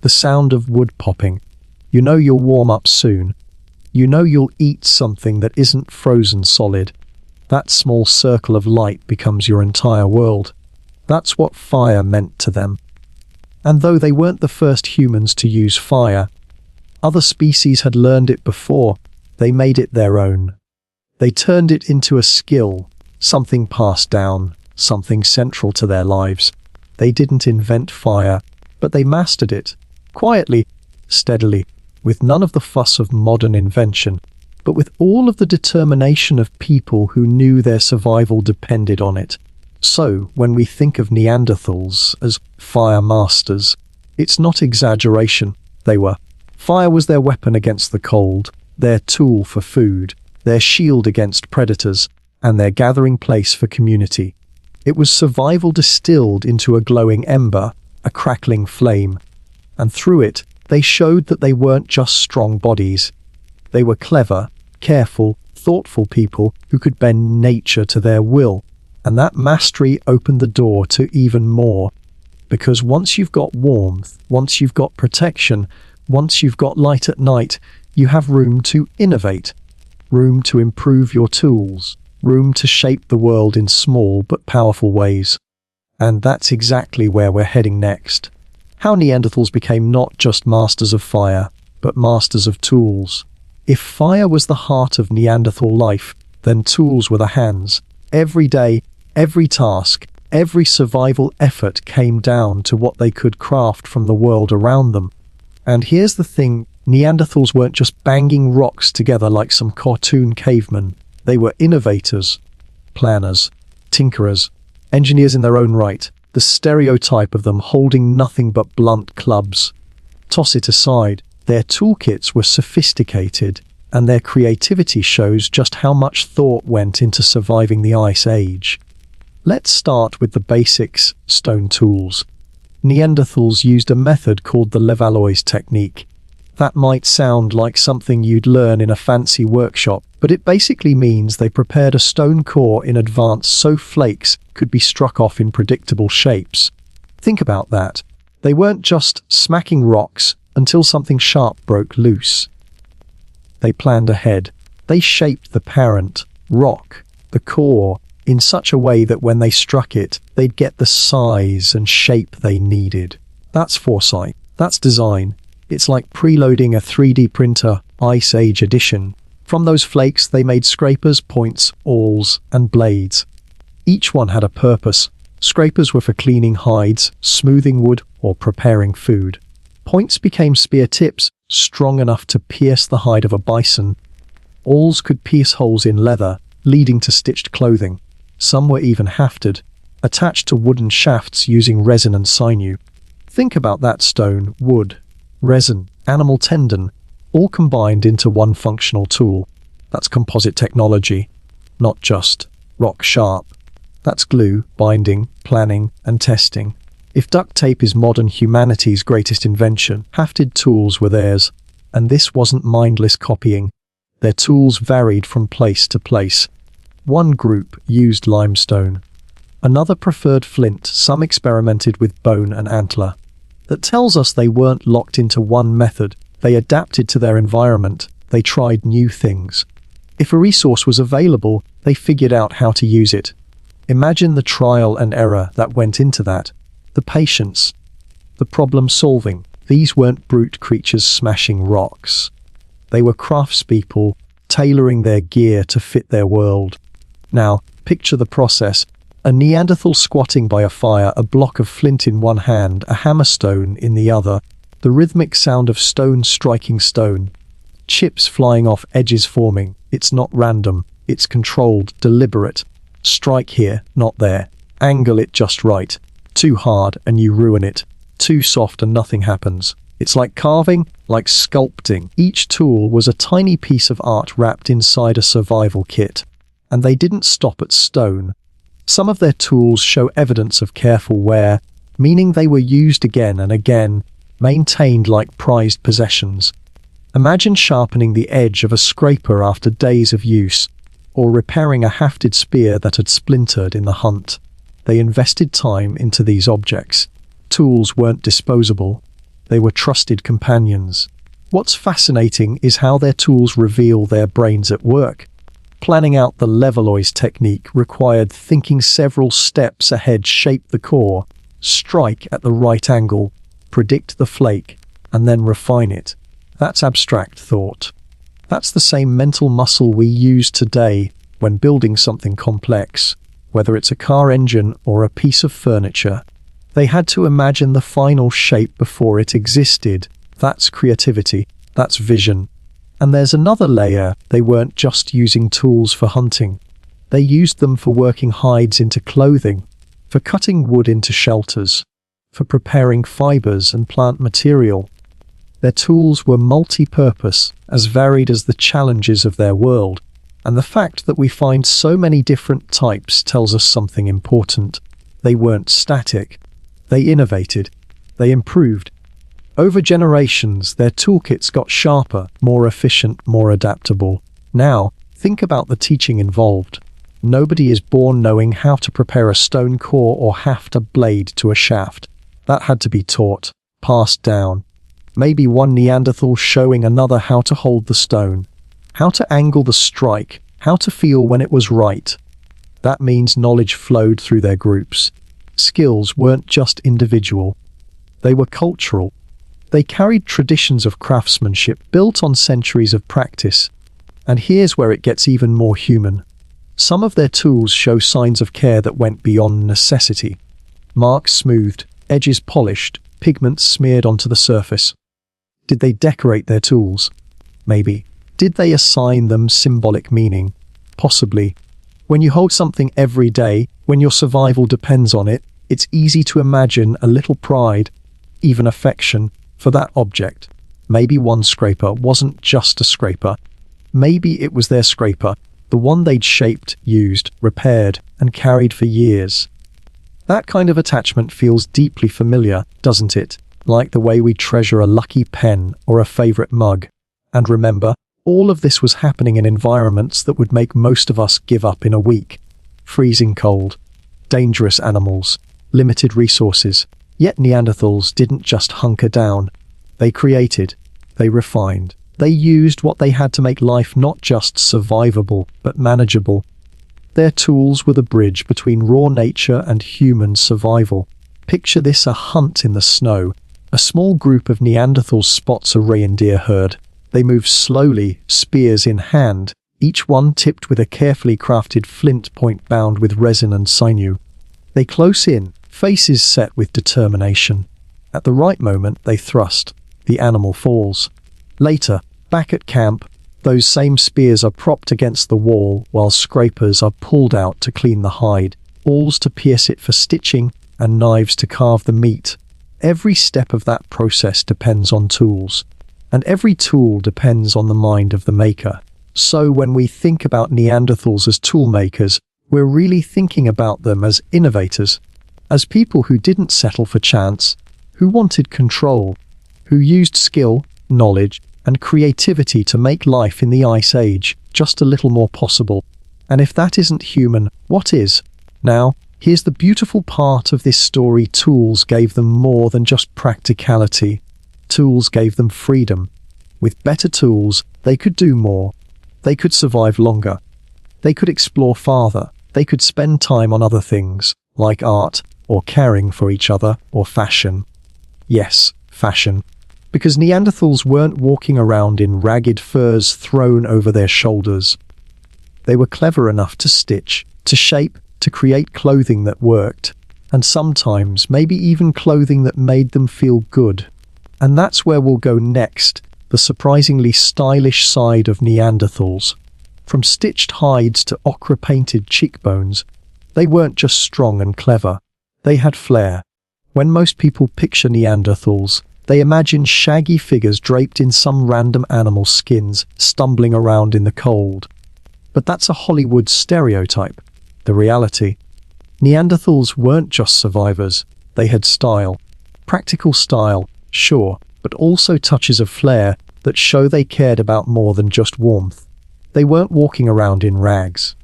the sound of wood popping. You know you'll warm up soon. You know you'll eat something that isn't frozen solid. That small circle of light becomes your entire world. That's what fire meant to them. And though they weren't the first humans to use fire, other species had learned it before. They made it their own. They turned it into a skill, something passed down, something central to their lives. They didn't invent fire, but they mastered it, quietly, steadily, with none of the fuss of modern invention, but with all of the determination of people who knew their survival depended on it. So, when we think of Neanderthals as fire masters, it's not exaggeration. They were. Fire was their weapon against the cold, their tool for food, their shield against predators, and their gathering place for community. It was survival distilled into a glowing ember, a crackling flame, and through it, they showed that they weren't just strong bodies. They were clever, careful, thoughtful people who could bend nature to their will, and that mastery opened the door to even more. Because once you've got warmth, once you've got protection, once you've got light at night, you have room to innovate, room to improve your tools, room to shape the world in small but powerful ways. And that's exactly where we're heading next. How Neanderthals became not just masters of fire, but masters of tools. If fire was the heart of Neanderthal life, then tools were the hands. Every day, every task, every survival effort came down to what they could craft from the world around them. And here's the thing, Neanderthals weren't just banging rocks together like some cartoon cavemen. They were innovators, planners, tinkerers, engineers in their own right. The stereotype of them holding nothing but blunt clubs. Toss it aside, their toolkits were sophisticated, and their creativity shows just how much thought went into surviving the Ice Age. Let's start with the basics, stone tools. Neanderthals used a method called the Levallois technique. That might sound like something you'd learn in a fancy workshop, but it basically means they prepared a stone core in advance so flakes could be struck off in predictable shapes. Think about that. They weren't just smacking rocks until something sharp broke loose. They planned ahead. They shaped the parent, rock, the core, in such a way that when they struck it, they'd get the size and shape they needed. That's foresight. That's design. It's like preloading a 3D printer, Ice Age edition. From those flakes, they made scrapers, points, awls, and blades. Each one had a purpose. Scrapers were for cleaning hides, smoothing wood, or preparing food. Points became spear tips, strong enough to pierce the hide of a bison. Awls could pierce holes in leather, leading to stitched clothing. Some were even hafted, attached to wooden shafts using resin and sinew. Think about that: stone, wood, resin, animal tendon, all combined into one functional tool. That's composite technology, not just rock sharp. That's glue, binding, planning, and testing. If duct tape is modern humanity's greatest invention, hafted tools were theirs. And this wasn't mindless copying. Their tools varied from place to place. One group used limestone. Another preferred flint. Some experimented with bone and antler. That tells us they weren't locked into one method. They adapted to their environment. They tried new things. If a resource was available, they figured out how to use it. Imagine the trial and error that went into that. The patience. The problem solving. These weren't brute creatures smashing rocks. They were craftspeople, tailoring their gear to fit their world. Now, picture the process. A Neanderthal squatting by a fire, a block of flint in one hand, a hammerstone in the other. The rhythmic sound of stone striking stone. Chips flying off, edges forming. It's not random. It's controlled, deliberate. Strike here, not there. Angle it just right. Too hard and you ruin it. Too soft and nothing happens. It's like carving, like sculpting. Each tool was a tiny piece of art wrapped inside a survival kit. And they didn't stop at stone. Some of their tools show evidence of careful wear, meaning they were used again and again, maintained like prized possessions. Imagine sharpening the edge of a scraper after days of use, or repairing a hafted spear that had splintered in the hunt. They invested time into these objects. Tools weren't disposable. They were trusted companions. What's fascinating is how their tools reveal their brains at work. Planning out the Levallois technique required thinking several steps ahead, shape the core, strike at the right angle, predict the flake, and then refine it. That's abstract thought. That's the same mental muscle we use today when building something complex, whether it's a car engine or a piece of furniture. They had to imagine the final shape before it existed. That's creativity. That's vision. And there's another layer. They weren't just using tools for hunting. They used them for working hides into clothing, for cutting wood into shelters, for preparing fibers and plant material. Their tools were multi-purpose, as varied as the challenges of their world. And the fact that we find so many different types tells us something important. They weren't static. They innovated. They improved. Over generations, their toolkits got sharper, more efficient, more adaptable. Now, think about the teaching involved. Nobody is born knowing how to prepare a stone core or haft a blade to a shaft. That had to be taught, passed down. Maybe one Neanderthal showing another how to hold the stone, how to angle the strike, how to feel when it was right. That means knowledge flowed through their groups. Skills weren't just individual. They were cultural. They carried traditions of craftsmanship built on centuries of practice. And here's where it gets even more human. Some of their tools show signs of care that went beyond necessity. Marks smoothed, edges polished, pigments smeared onto the surface. Did they decorate their tools? Maybe. Did they assign them symbolic meaning? Possibly. When you hold something every day, when your survival depends on it, it's easy to imagine a little pride, even affection, for that object. Maybe one scraper wasn't just a scraper. Maybe it was their scraper, the one they'd shaped, used, repaired, and carried for years. That kind of attachment feels deeply familiar, doesn't it? Like the way we treasure a lucky pen or a favorite mug. And remember, all of this was happening in environments that would make most of us give up in a week. Freezing cold, dangerous animals, limited resources. Yet Neanderthals didn't just hunker down. They created, they refined, they used what they had to make life not just survivable, but manageable. Their tools were the bridge between raw nature and human survival. Picture this: a hunt in the snow. A small group of Neanderthals spots a reindeer herd. They move slowly, spears in hand, each one tipped with a carefully crafted flint point bound with resin and sinew. They close in, faces set with determination. At the right moment, they thrust. The animal falls. Later, back at camp, those same spears are propped against the wall while scrapers are pulled out to clean the hide, awls to pierce it for stitching, and knives to carve the meat. Every step of that process depends on tools, and every tool depends on the mind of the maker. So when we think about Neanderthals as tool makers, we're really thinking about them as innovators, as people who didn't settle for chance, who wanted control, who used skill, knowledge, and creativity to make life in the Ice Age just a little more possible. And if that isn't human, what is? Now, here's the beautiful part of this story: tools gave them more than just practicality. Tools gave them freedom. With better tools, they could do more. They could survive longer. They could explore farther. They could spend time on other things, like art, or caring for each other, or fashion. Yes, fashion. Because Neanderthals weren't walking around in ragged furs thrown over their shoulders. They were clever enough to stitch, to shape, to create clothing that worked, and sometimes maybe even clothing that made them feel good. And that's where we'll go next, the surprisingly stylish side of Neanderthals. From stitched hides to ochre-painted cheekbones, They weren't just strong and clever. They had flair. When most people picture Neanderthals, they imagine shaggy figures draped in some random animal skins, stumbling around in the cold. But that's a Hollywood stereotype. The reality: Neanderthals weren't just survivors. They had style. Practical style, sure, but also touches of flair that show they cared about more than just warmth. They weren't walking around in rags.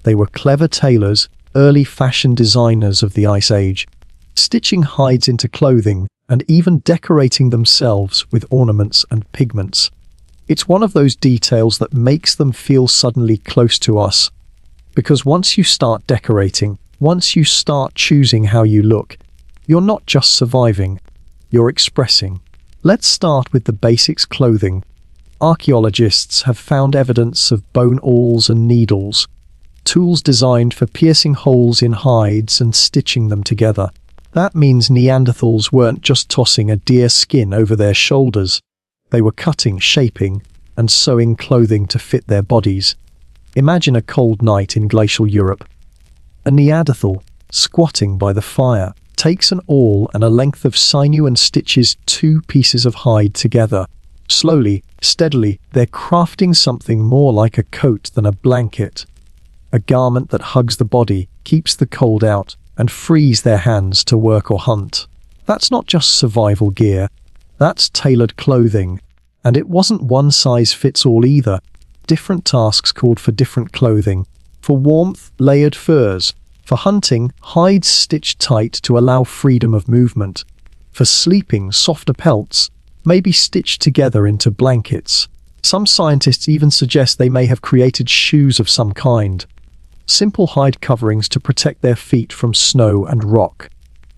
They were clever tailors, early fashion designers of the Ice Age, stitching hides into clothing and even decorating themselves with ornaments and pigments. It's one of those details that makes them feel suddenly close to us. Because once you start decorating, once you start choosing how you look, you're not just surviving, you're expressing. Let's start with the basics: clothing. Archaeologists have found evidence of bone awls and needles, tools designed for piercing holes in hides and stitching them together. That means Neanderthals weren't just tossing a deer skin over their shoulders. They were cutting, shaping, and sewing clothing to fit their bodies. Imagine a cold night in glacial Europe. A Neanderthal, squatting by the fire, takes an awl and a length of sinew and stitches two pieces of hide together. Slowly, steadily, they're crafting something more like a coat than a blanket. A garment that hugs the body, keeps the cold out, and frees their hands to work or hunt. That's not just survival gear. That's tailored clothing. And it wasn't one size fits all either. Different tasks called for different clothing. For warmth, layered furs. For hunting, hides stitched tight to allow freedom of movement. For sleeping, softer pelts, maybe stitched together into blankets. Some scientists even suggest they may have created shoes of some kind. Simple hide coverings to protect their feet from snow and rock.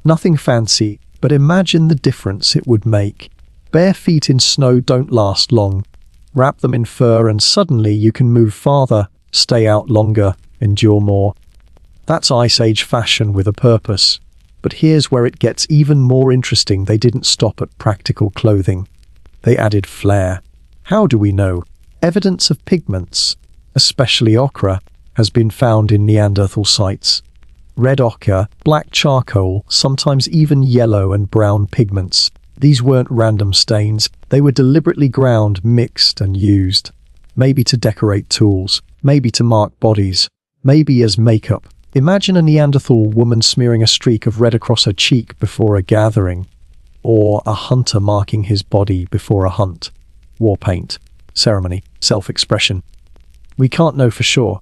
Nothing fancy, but imagine the difference it would make. Bare feet in snow don't last long. Wrap them in fur and suddenly you can move farther, stay out longer, endure more. That's Ice Age fashion with a purpose. But here's where it gets even more interesting. They didn't stop at practical clothing. They added flair. How do we know? Evidence of pigments, especially ochre, has been found in Neanderthal sites. Red ochre, black charcoal, sometimes even yellow and brown pigments. These weren't random stains. They were deliberately ground, mixed and used. Maybe to decorate tools, maybe to mark bodies, maybe as makeup. Imagine a Neanderthal woman smearing a streak of red across her cheek before a gathering, or a hunter marking his body before a hunt. War paint, ceremony, self-expression. We can't know for sure.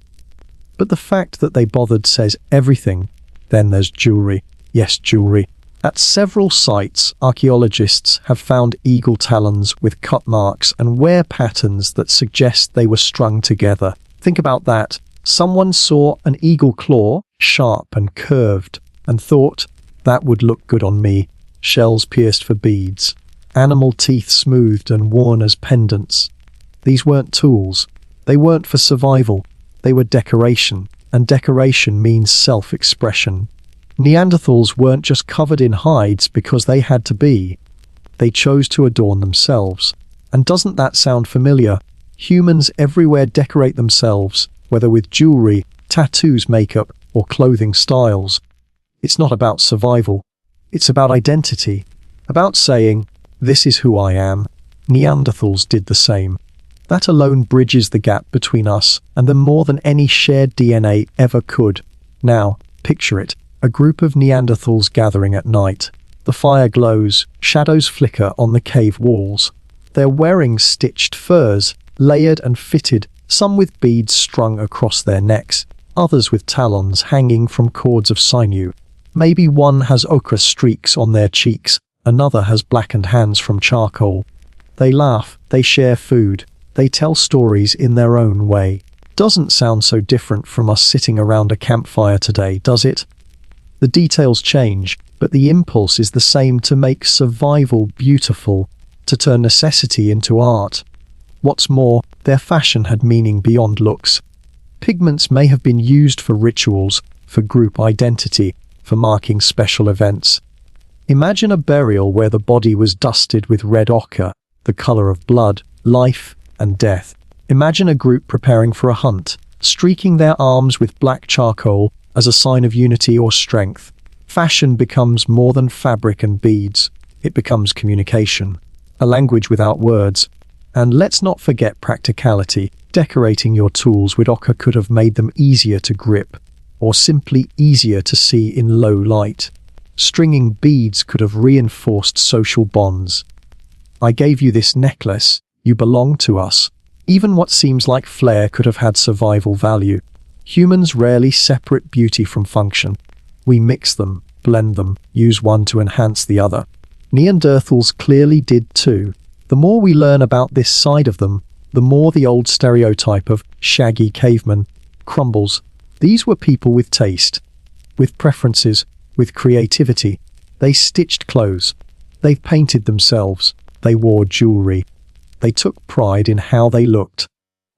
But the fact that they bothered says everything. Then there's jewelry. Yes, jewelry. At several sites, archaeologists have found eagle talons with cut marks and wear patterns that suggest they were strung together. Think about that. Someone saw an eagle claw, sharp and curved, and thought, that would look good on me. Shells pierced for beads. Animal teeth smoothed and worn as pendants. These weren't tools. They weren't for survival. They were decoration, and decoration means self-expression. Neanderthals weren't just covered in hides because they had to be. They chose to adorn themselves. And doesn't that sound familiar? Humans everywhere decorate themselves, whether with jewelry, tattoos, makeup, or clothing styles. It's not about survival. It's about identity. About saying, this is who I am. Neanderthals did the same. That alone bridges the gap between us and them more than any shared DNA ever could. Now, picture it. A group of Neanderthals gathering at night. The fire glows, shadows flicker on the cave walls. They're wearing stitched furs, layered and fitted, some with beads strung across their necks, others with talons hanging from cords of sinew. Maybe one has ochre streaks on their cheeks, another has blackened hands from charcoal. They laugh, they share food, they tell stories in their own way. Doesn't sound so different from us sitting around a campfire today, does it? The details change, but the impulse is the same: to make survival beautiful, to turn necessity into art. What's more, their fashion had meaning beyond looks. Pigments may have been used for rituals, for group identity, for marking special events. Imagine a burial where the body was dusted with red ochre, the color of blood, life, and death. Imagine a group preparing for a hunt, streaking their arms with black charcoal, as a sign of unity or strength. Fashion becomes more than fabric and beads. It becomes communication, a language without words. And let's not forget practicality. Decorating your tools with ochre could have made them easier to grip, or simply easier to see in low light. Stringing beads could have reinforced social bonds. I gave you this necklace, you belong to us. Even what seems like flair could have had survival value. Humans rarely separate beauty from function. We mix them, blend them, use one to enhance the other. Neanderthals clearly did too. The more we learn about this side of them, the more the old stereotype of shaggy caveman crumbles. These were people with taste, with preferences, with creativity. They stitched clothes. They painted themselves. They wore jewelry. They took pride in how they looked.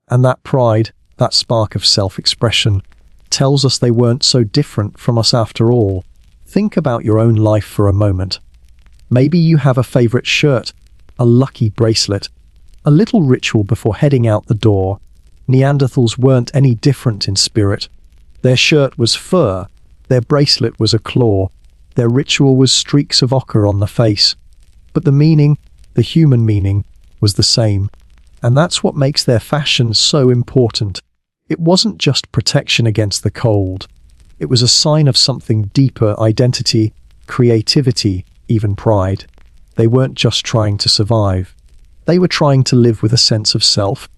And that pride, that spark of self-expression, tells us they weren't so different from us after all. Think about your own life for a moment. Maybe you have a favorite shirt, a lucky bracelet, a little ritual before heading out the door. Neanderthals weren't any different in spirit. Their shirt was fur, their bracelet was a claw, their ritual was streaks of ochre on the face. But the meaning, the human meaning, was the same. And that's what makes their fashion so important. It wasn't just protection against the cold. It was a sign of something deeper: identity, creativity, even pride. They weren't just trying to survive. They were trying to live with a sense of self,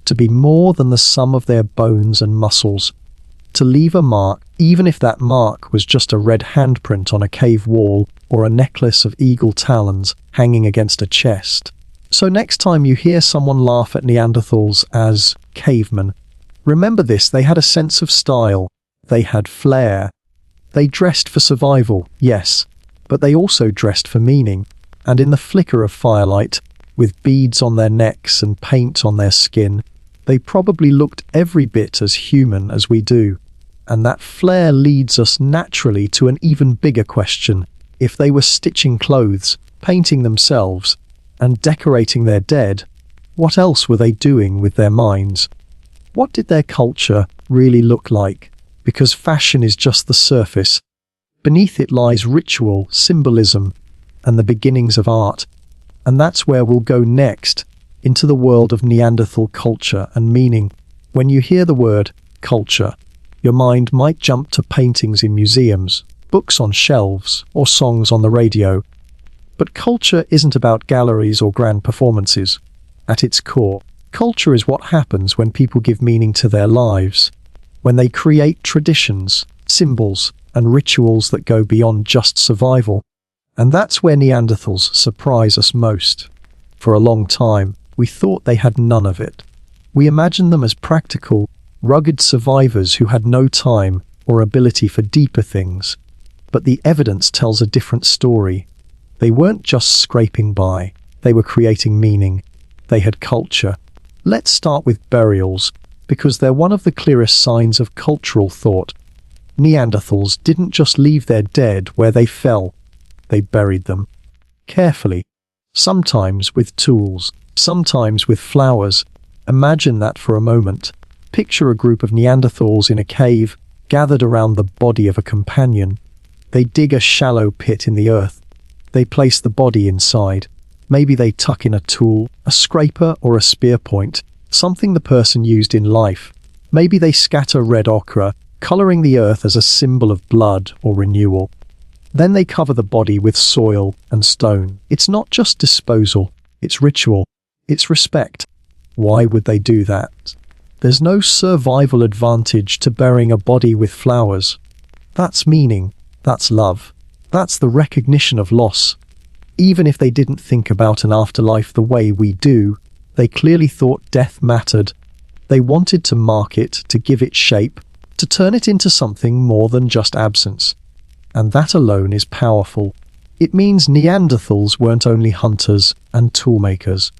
to be more than the sum of their bones and muscles, to leave a mark, even if that mark was just a red handprint on a cave wall or a necklace of eagle talons hanging against a chest. So next time you hear someone laugh at Neanderthals as cavemen, remember this: they had a sense of style, they had flair. They dressed for survival, yes, but they also dressed for meaning. And in the flicker of firelight, with beads on their necks and paint on their skin, they probably looked every bit as human as we do. And that flair leads us naturally to an even bigger question. If they were stitching clothes, painting themselves, and decorating their dead, what else were they doing with their minds? What did their culture really look like? Because fashion is just the surface. Beneath it lies ritual, symbolism, and the beginnings of art. And that's where we'll go next, into the world of Neanderthal culture and meaning. When you hear the word culture, your mind might jump to paintings in museums, books on shelves, or songs on the radio. But culture isn't about galleries or grand performances. At its core, culture is what happens when people give meaning to their lives, when they create traditions, symbols, and rituals that go beyond just survival. And that's where Neanderthals surprise us most. For a long time, we thought they had none of it. We imagined them as practical, rugged survivors who had no time or ability for deeper things. But the evidence tells a different story. They weren't just scraping by, they were creating meaning. They had culture. Let's start with burials, because they're one of the clearest signs of cultural thought. Neanderthals didn't just leave their dead where they fell. They buried them. Carefully. Sometimes with tools, sometimes with flowers. Imagine that for a moment. Picture a group of Neanderthals in a cave, gathered around the body of a companion. They dig a shallow pit in the earth. They place the body inside. Maybe they tuck in a tool, a scraper or a spear point, something the person used in life. Maybe they scatter red ochre, coloring the earth as a symbol of blood or renewal. Then they cover the body with soil and stone. It's not just disposal, it's ritual, it's respect. Why would they do that? There's no survival advantage to burying a body with flowers. That's meaning, that's love, that's the recognition of loss. Even if they didn't think about an afterlife the way we do, they clearly thought death mattered. They wanted to mark it, to give it shape, to turn it into something more than just absence. And that alone is powerful. It means Neanderthals weren't only hunters and toolmakers.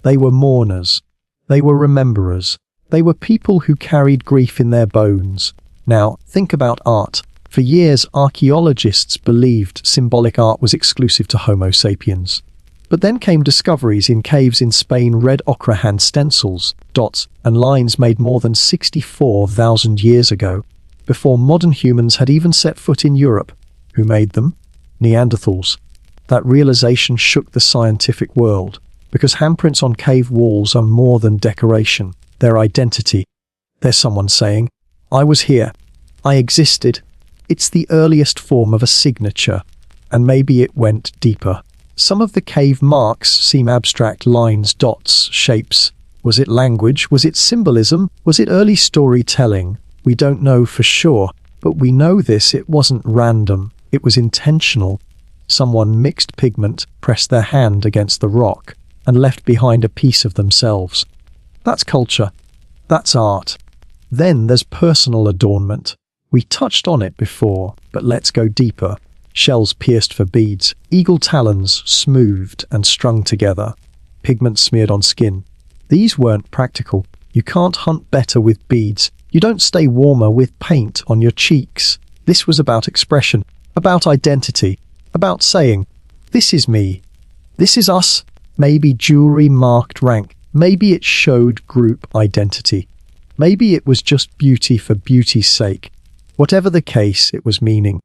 They were mourners. They were rememberers. They were people who carried grief in their bones. Now, think about art. For years, archaeologists believed symbolic art was exclusive to Homo sapiens. But then came discoveries in caves in Spain: red ochre hand stencils, dots, and lines made more than 64,000 years ago. before modern humans had even set foot in Europe. Who made them? Neanderthals. That realization shook the scientific world, because handprints on cave walls are more than decoration. They're identity. There's someone saying, "I was here. I existed." It's the earliest form of a signature, and maybe it went deeper. Some of the cave marks seem abstract lines, dots, shapes. Was it language? Was it symbolism? Was it early storytelling? We don't know for sure, but we know this: it wasn't random. It was intentional. Someone mixed pigment, pressed their hand against the rock, and left behind a piece of themselves. That's culture. That's art. Then there's personal adornment. We touched on it before, but let's go deeper. Shells pierced for beads, eagle talons smoothed and strung together, pigment smeared on skin. These weren't practical. You can't hunt better with beads. You don't stay warmer with paint on your cheeks. This was about expression, about identity, about saying, "This is me. This is us." Maybe jewelry marked rank. Maybe it showed group identity. Maybe it was just beauty for beauty's sake. Whatever the case, it was meaning.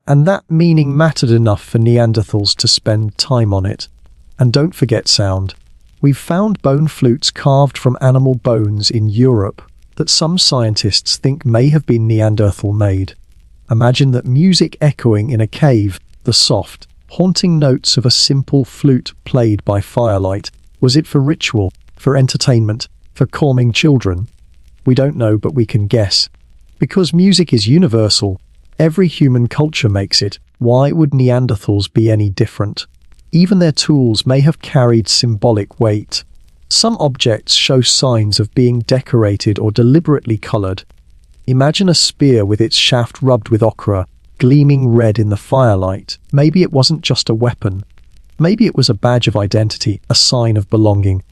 And that meaning mattered enough for Neanderthals to spend time on it. And don't forget sound. We've found bone flutes carved from animal bones in Europe that some scientists think may have been Neanderthal made. Imagine that music echoing in a cave, the soft, haunting notes of a simple flute played by firelight. Was it for ritual, for entertainment, for calming children? We don't know, but we can guess. Because music is universal, every human culture makes it. Why would Neanderthals be any different? Even their tools may have carried symbolic weight. Some objects show signs of being decorated or deliberately colored. Imagine a spear with its shaft rubbed with ochre, gleaming red in the firelight. Maybe it wasn't just a weapon. Maybe it was a badge of identity, a sign of belonging.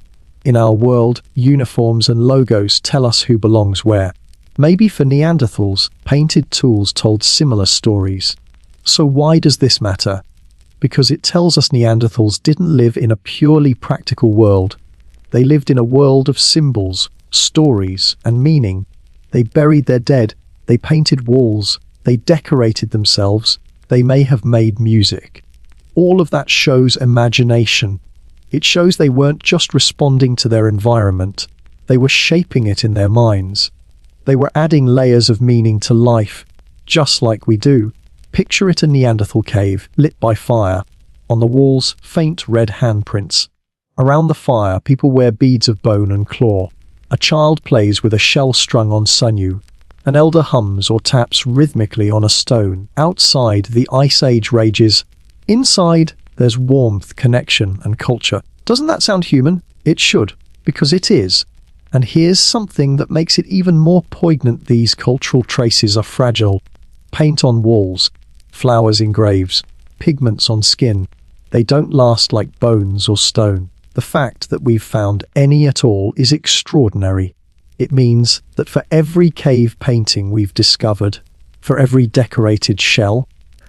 In our world, uniforms and logos tell us who belongs where. Maybe for Neanderthals, painted tools told similar stories. So why does this matter? Because it tells us Neanderthals didn't live in a purely practical world. They lived in a world of symbols, stories, and meaning. They buried their dead, they painted walls, they decorated themselves, they may have made music. All of that shows imagination. It shows they weren't just responding to their environment, they were shaping it in their minds. They were adding layers of meaning to life, just like we do. Picture it: a Neanderthal cave, lit by fire. On the walls, faint red handprints. Around the fire, people wear beads of bone and claw. A child plays with a shell strung on sinew. An elder hums or taps rhythmically on a stone. Outside, the Ice Age rages. Inside, there's warmth, connection, and culture. Doesn't that sound human? It should, because it is. And here's something that makes it even more poignant: these cultural traces are fragile. Paint on walls, flowers in graves, pigments on skin. They don't last like bones or stone. The fact that we've found any at all is extraordinary. It means that for every cave painting we've discovered, for every decorated shell,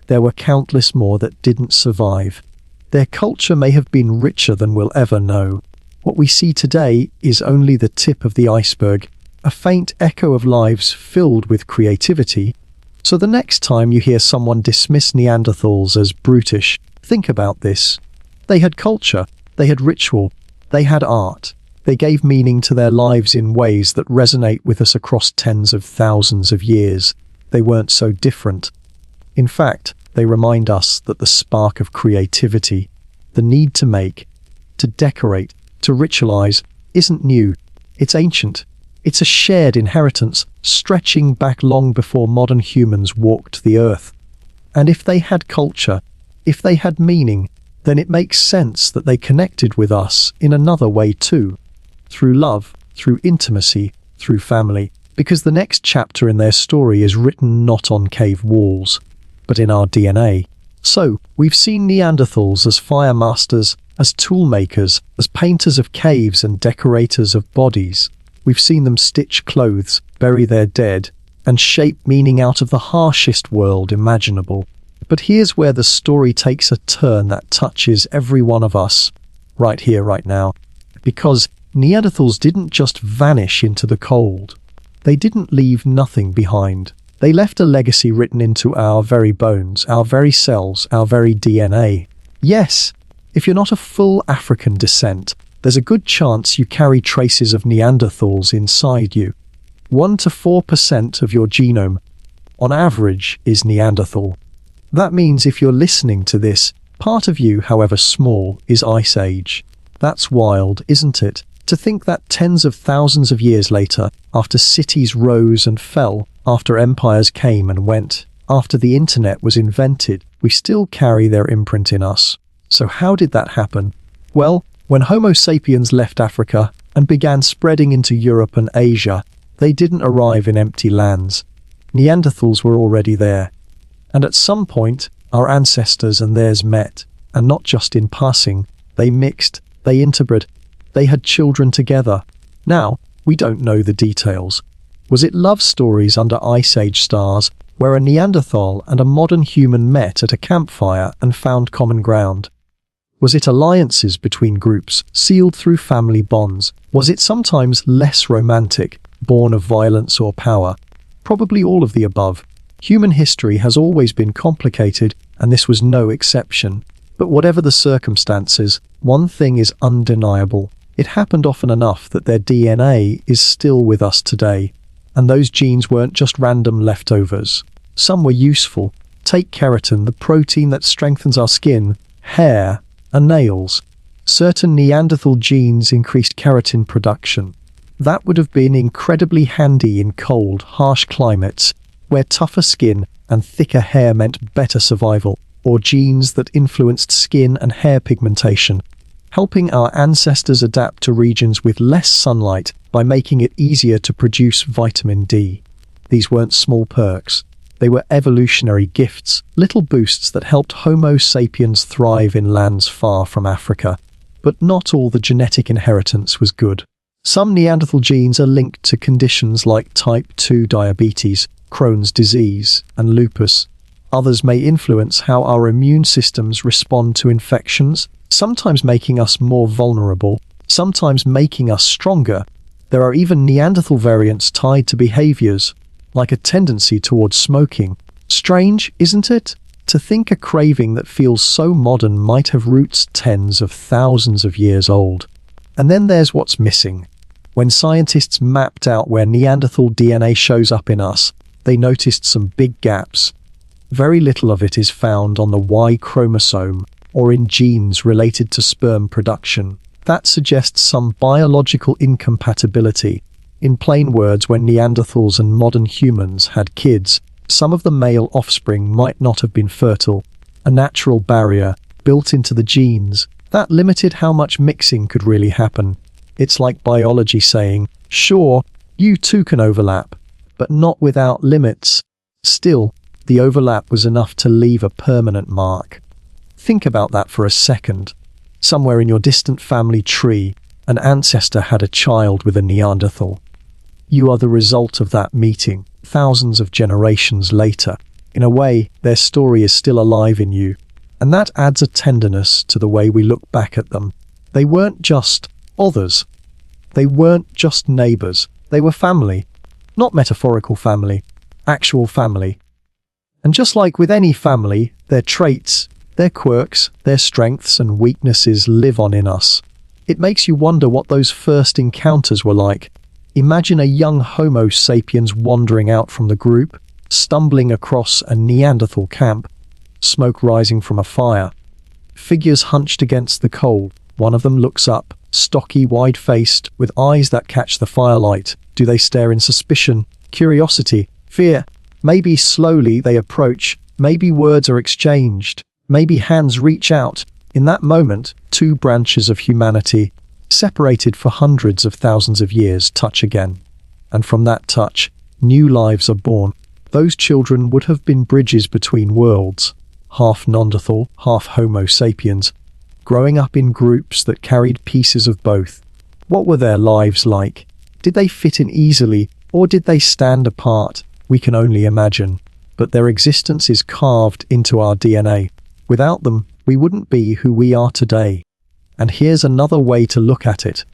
there were countless more that didn't survive. Their culture may have been richer than we'll ever know. What we see today is only the tip of the iceberg, a faint echo of lives filled with creativity. So the next time you hear someone dismiss Neanderthals as brutish, think about this. They had culture, they had ritual, they had art. They gave meaning to their lives in ways that resonate with us across tens of thousands of years. They weren't so different. In fact, they remind us that the spark of creativity, the need to make, to decorate, to ritualize, isn't new. It's ancient. It's a shared inheritance, stretching back long before modern humans walked the earth. And if they had culture, if they had meaning, then it makes sense that they connected with us in another way too. Through love, through intimacy, through family. Because the next chapter in their story is written not on cave walls, but in our DNA. So, we've seen Neanderthals as fire masters, as tool makers, as painters of caves and decorators of bodies. We've seen them stitch clothes, bury their dead, and shape meaning out of the harshest world imaginable. But here's where the story takes a turn that touches every one of us, right here, right now. Because Neanderthals didn't just vanish into the cold. They didn't leave nothing behind. They left a legacy written into our very bones, our very cells, our very DNA. Yes, if you're not of full African descent, there's a good chance you carry traces of Neanderthals inside you. 1 to 4% of your genome, on average, is Neanderthal. That means if you're listening to this, part of you, however small, is Ice Age. That's wild, isn't it? To think that tens of thousands of years later, after cities rose and fell, after empires came and went, after the internet was invented, we still carry their imprint in us. So how did that happen? Well, when Homo sapiens left Africa and began spreading into Europe and Asia, they didn't arrive in empty lands. Neanderthals were already there. And at some point, our ancestors and theirs met. And not just in passing, they mixed, they interbred, they had children together. Now, we don't know the details. Was it love stories under Ice Age stars, where a Neanderthal and a modern human met at a campfire and found common ground? Was it alliances between groups, sealed through family bonds? Was it sometimes less romantic, born of violence or power? Probably all of the above. Human history has always been complicated, and this was no exception. But whatever the circumstances, one thing is undeniable. It happened often enough that their DNA is still with us today. And those genes weren't just random leftovers. Some were useful. Take keratin, the protein that strengthens our skin, hair, and nails. Certain Neanderthal genes increased keratin production. That would have been incredibly handy in cold, harsh climates, where tougher skin and thicker hair meant better survival, or genes that influenced skin and hair pigmentation, helping our ancestors adapt to regions with less sunlight by making it easier to produce vitamin D. These weren't small perks. They were evolutionary gifts, little boosts that helped Homo sapiens thrive in lands far from Africa. But not all the genetic inheritance was good. Some Neanderthal genes are linked to conditions like type 2 diabetes, Crohn's disease, and lupus. Others may influence how our immune systems respond to infections, sometimes making us more vulnerable, sometimes making us stronger. There are even Neanderthal variants tied to behaviors, like a tendency towards smoking. Strange, isn't it? To think a craving that feels so modern might have roots tens of thousands of years old. And then there's what's missing. When scientists mapped out where Neanderthal DNA shows up in us, they noticed some big gaps. Very little of it is found on the Y chromosome or in genes related to sperm production. That suggests some biological incompatibility. In plain words, when Neanderthals and modern humans had kids, some of the male offspring might not have been fertile. A natural barrier built into the genes that limited how much mixing could really happen. It's like biology saying, sure, you too can overlap, but not without limits. Still, the overlap was enough to leave a permanent mark. Think about that for a second. Somewhere in your distant family tree, an ancestor had a child with a Neanderthal. You are the result of that meeting, thousands of generations later. In a way, their story is still alive in you, and that adds a tenderness to the way we look back at them. They weren't just others. They weren't just neighbors. They were family. Not metaphorical family, actual family. And just like with any family, their traits, their quirks, their strengths and weaknesses live on in us. It makes you wonder what those first encounters were like. Imagine a young Homo sapiens wandering out from the group, stumbling across a Neanderthal camp, smoke rising from a fire. Figures hunched against the coal. One of them looks up, stocky, wide-faced, with eyes that catch the firelight. Do they stare in suspicion, curiosity, fear? Maybe slowly they approach, maybe words are exchanged, maybe hands reach out. In that moment, two branches of humanity, separated for hundreds of thousands of years, touch again. And from that touch, new lives are born. Those children would have been bridges between worlds, half Neanderthal, half Homo sapiens, growing up in groups that carried pieces of both. What were their lives like? Did they fit in easily, or did they stand apart? We can only imagine. But their existence is carved into our DNA. Without them, we wouldn't be who we are today. And here's another way to look at it.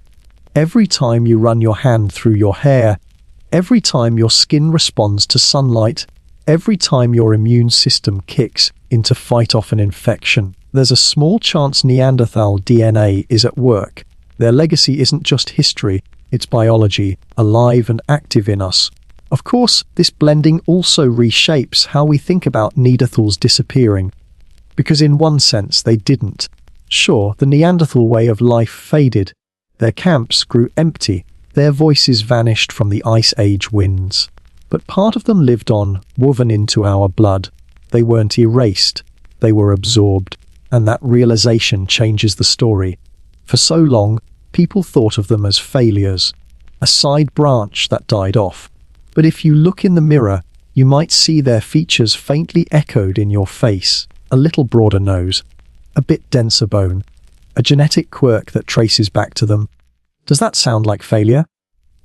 Every time you run your hand through your hair, every time your skin responds to sunlight, Every time your immune system kicks in to fight off an infection, there's a small chance Neanderthal DNA is at work. Their legacy isn't just history, it's biology, alive and active in us. Of course, this blending also reshapes how we think about Neanderthals disappearing. Because in one sense, they didn't. Sure, the Neanderthal way of life faded. Their camps grew empty. Their voices vanished from the Ice Age winds. But part of them lived on, woven into our blood. They weren't erased. They were absorbed. And that realization changes the story. For so long, people thought of them as failures, a side branch that died off. But if you look in the mirror, you might see their features faintly echoed in your face. A little broader nose, a bit denser bone, a genetic quirk that traces back to them. Does that sound like failure?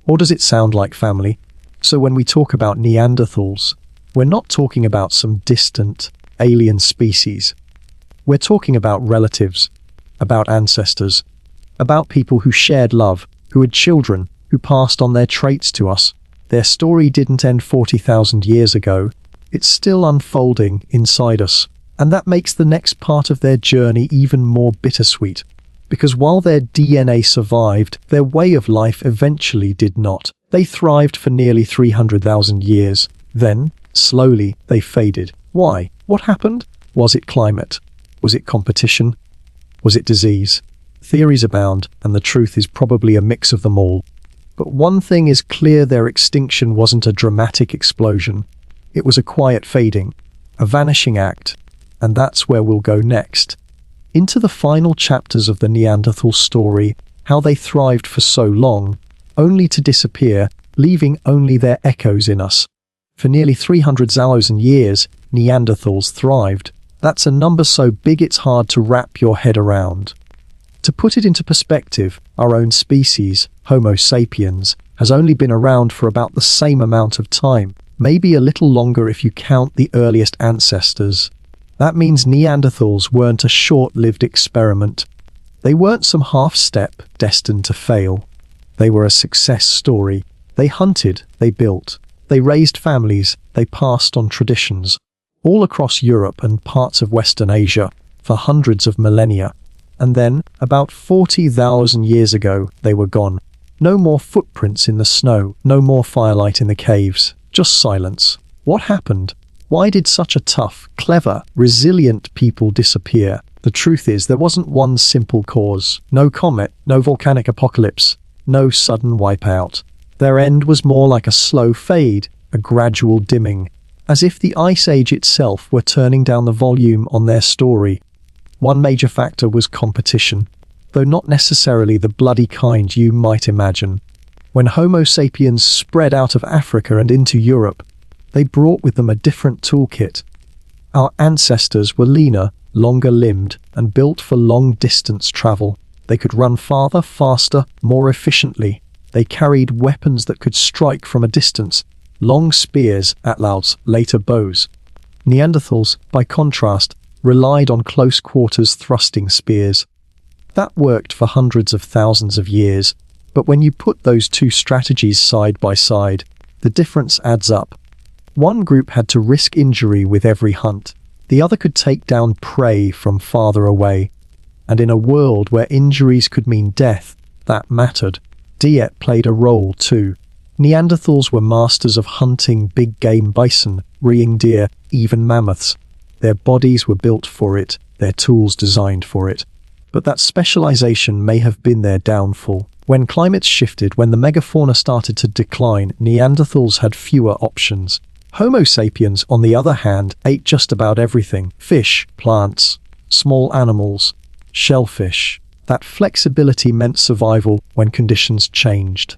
Or does it sound like family? So when we talk about Neanderthals, we're not talking about some distant, alien species. We're talking about relatives, about ancestors, about people who shared love, who had children, who passed on their traits to us. Their story didn't end 40,000 years ago. It's still unfolding inside us. And that makes the next part of their journey even more bittersweet. Because while their DNA survived, their way of life eventually did not. They thrived for nearly 300,000 years. Then, slowly, they faded. Why? What happened? Was it climate? Was it competition? Was it disease? Theories abound, and the truth is probably a mix of them all. But one thing is clear: their extinction wasn't a dramatic explosion. It was a quiet fading, a vanishing act. And that's where we'll go next. Into the final chapters of the Neanderthal story, how they thrived for so long, only to disappear, leaving only their echoes in us. For nearly 300,000 years, Neanderthals thrived. That's a number so big it's hard to wrap your head around. To put it into perspective, our own species, Homo sapiens, has only been around for about the same amount of time, maybe a little longer if you count the earliest ancestors. That means Neanderthals weren't a short-lived experiment. They weren't some half-step destined to fail. They were a success story. They hunted, they built, they raised families, they passed on traditions, all across Europe and parts of Western Asia, for hundreds of millennia. And then, about 40,000 years ago, they were gone. No more footprints in the snow, no more firelight in the caves, just silence. What happened? Why did such a tough, clever, resilient people disappear? The truth is, there wasn't one simple cause. No comet, no volcanic apocalypse, no sudden wipeout. Their end was more like a slow fade, a gradual dimming, as if the Ice Age itself were turning down the volume on their story. One major factor was competition, though not necessarily the bloody kind you might imagine. When Homo sapiens spread out of Africa and into Europe, they brought with them a different toolkit. Our ancestors were leaner, longer-limbed, and built for long-distance travel. They could run farther, faster, more efficiently. They carried weapons that could strike from a distance, long spears, atlatls, later bows. Neanderthals, by contrast, relied on close-quarters thrusting spears. That worked for hundreds of thousands of years, but when you put those two strategies side by side, the difference adds up. One group had to risk injury with every hunt. The other could take down prey from farther away. And in a world where injuries could mean death, that mattered. Diet played a role too. Neanderthals were masters of hunting big game bison, rearing deer, even mammoths. Their bodies were built for it, their tools designed for it. But that specialization may have been their downfall. When climates shifted, when the megafauna started to decline, Neanderthals had fewer options. Homo sapiens, on the other hand, ate just about everything: fish, plants, small animals, shellfish. That flexibility meant survival when conditions changed.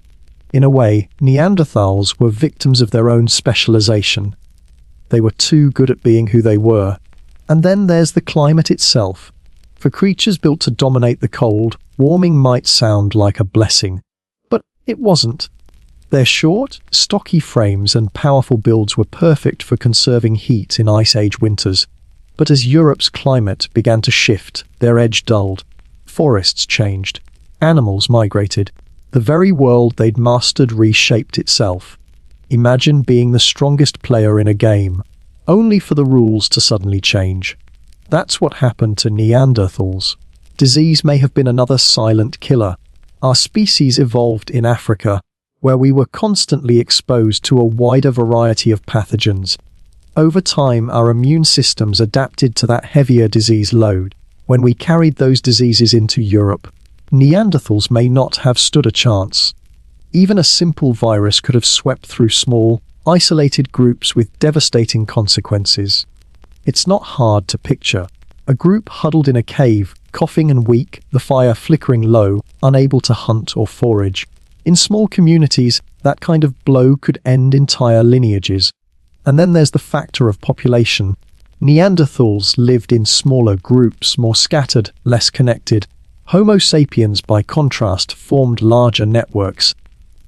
In a way, Neanderthals were victims of their own specialization. They were too good at being who they were. And then there's the climate itself. For creatures built to dominate the cold, warming might sound like a blessing. But it wasn't. Their short, stocky frames and powerful builds were perfect for conserving heat in Ice Age winters. But as Europe's climate began to shift, their edge dulled. Forests changed. Animals migrated. The very world they'd mastered reshaped itself. Imagine being the strongest player in a game, only for the rules to suddenly change. That's what happened to Neanderthals. Disease may have been another silent killer. Our species evolved in Africa, where we were constantly exposed to a wider variety of pathogens. Over time, our immune systems adapted to that heavier disease load. When we carried those diseases into Europe, Neanderthals may not have stood a chance. Even a simple virus could have swept through small, isolated groups with devastating consequences. It's not hard to picture. A group huddled in a cave, coughing and weak, the fire flickering low, unable to hunt or forage. In small communities, that kind of blow could end entire lineages. And then there's the factor of population. Neanderthals lived in smaller groups, more scattered, less connected. Homo sapiens, by contrast, formed larger networks.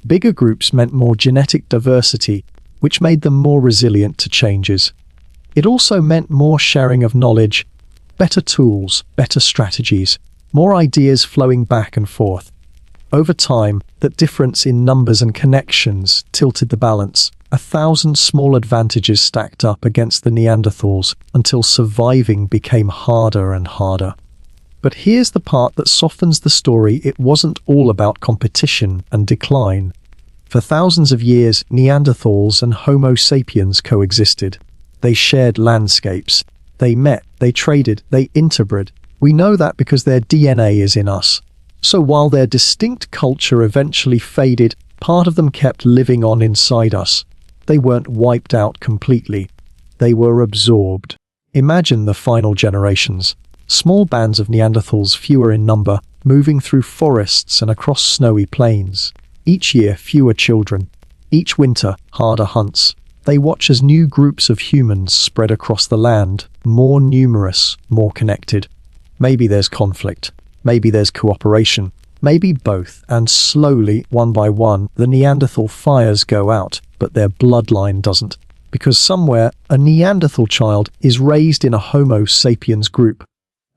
Bigger groups meant more genetic diversity, which made them more resilient to changes. It also meant more sharing of knowledge, better tools, better strategies, more ideas flowing back and forth. Over time, that difference in numbers and connections tilted the balance. 1,000 small advantages stacked up against the Neanderthals until surviving became harder and harder. But here's the part that softens the story. It wasn't all about competition and decline. For thousands of years, Neanderthals and Homo sapiens coexisted. They shared landscapes. They met, they traded, they interbred. We know that because their DNA is in us. So while their distinct culture eventually faded, part of them kept living on inside us. They weren't wiped out completely. They were absorbed. Imagine the final generations. Small bands of Neanderthals, fewer in number, moving through forests and across snowy plains. Each year, fewer children. Each winter, harder hunts. They watch as new groups of humans spread across the land, more numerous, more connected. Maybe there's conflict. Maybe there's cooperation. Maybe both, and slowly, one by one, the Neanderthal fires go out, but their bloodline doesn't. Because somewhere, a Neanderthal child is raised in a Homo sapiens group.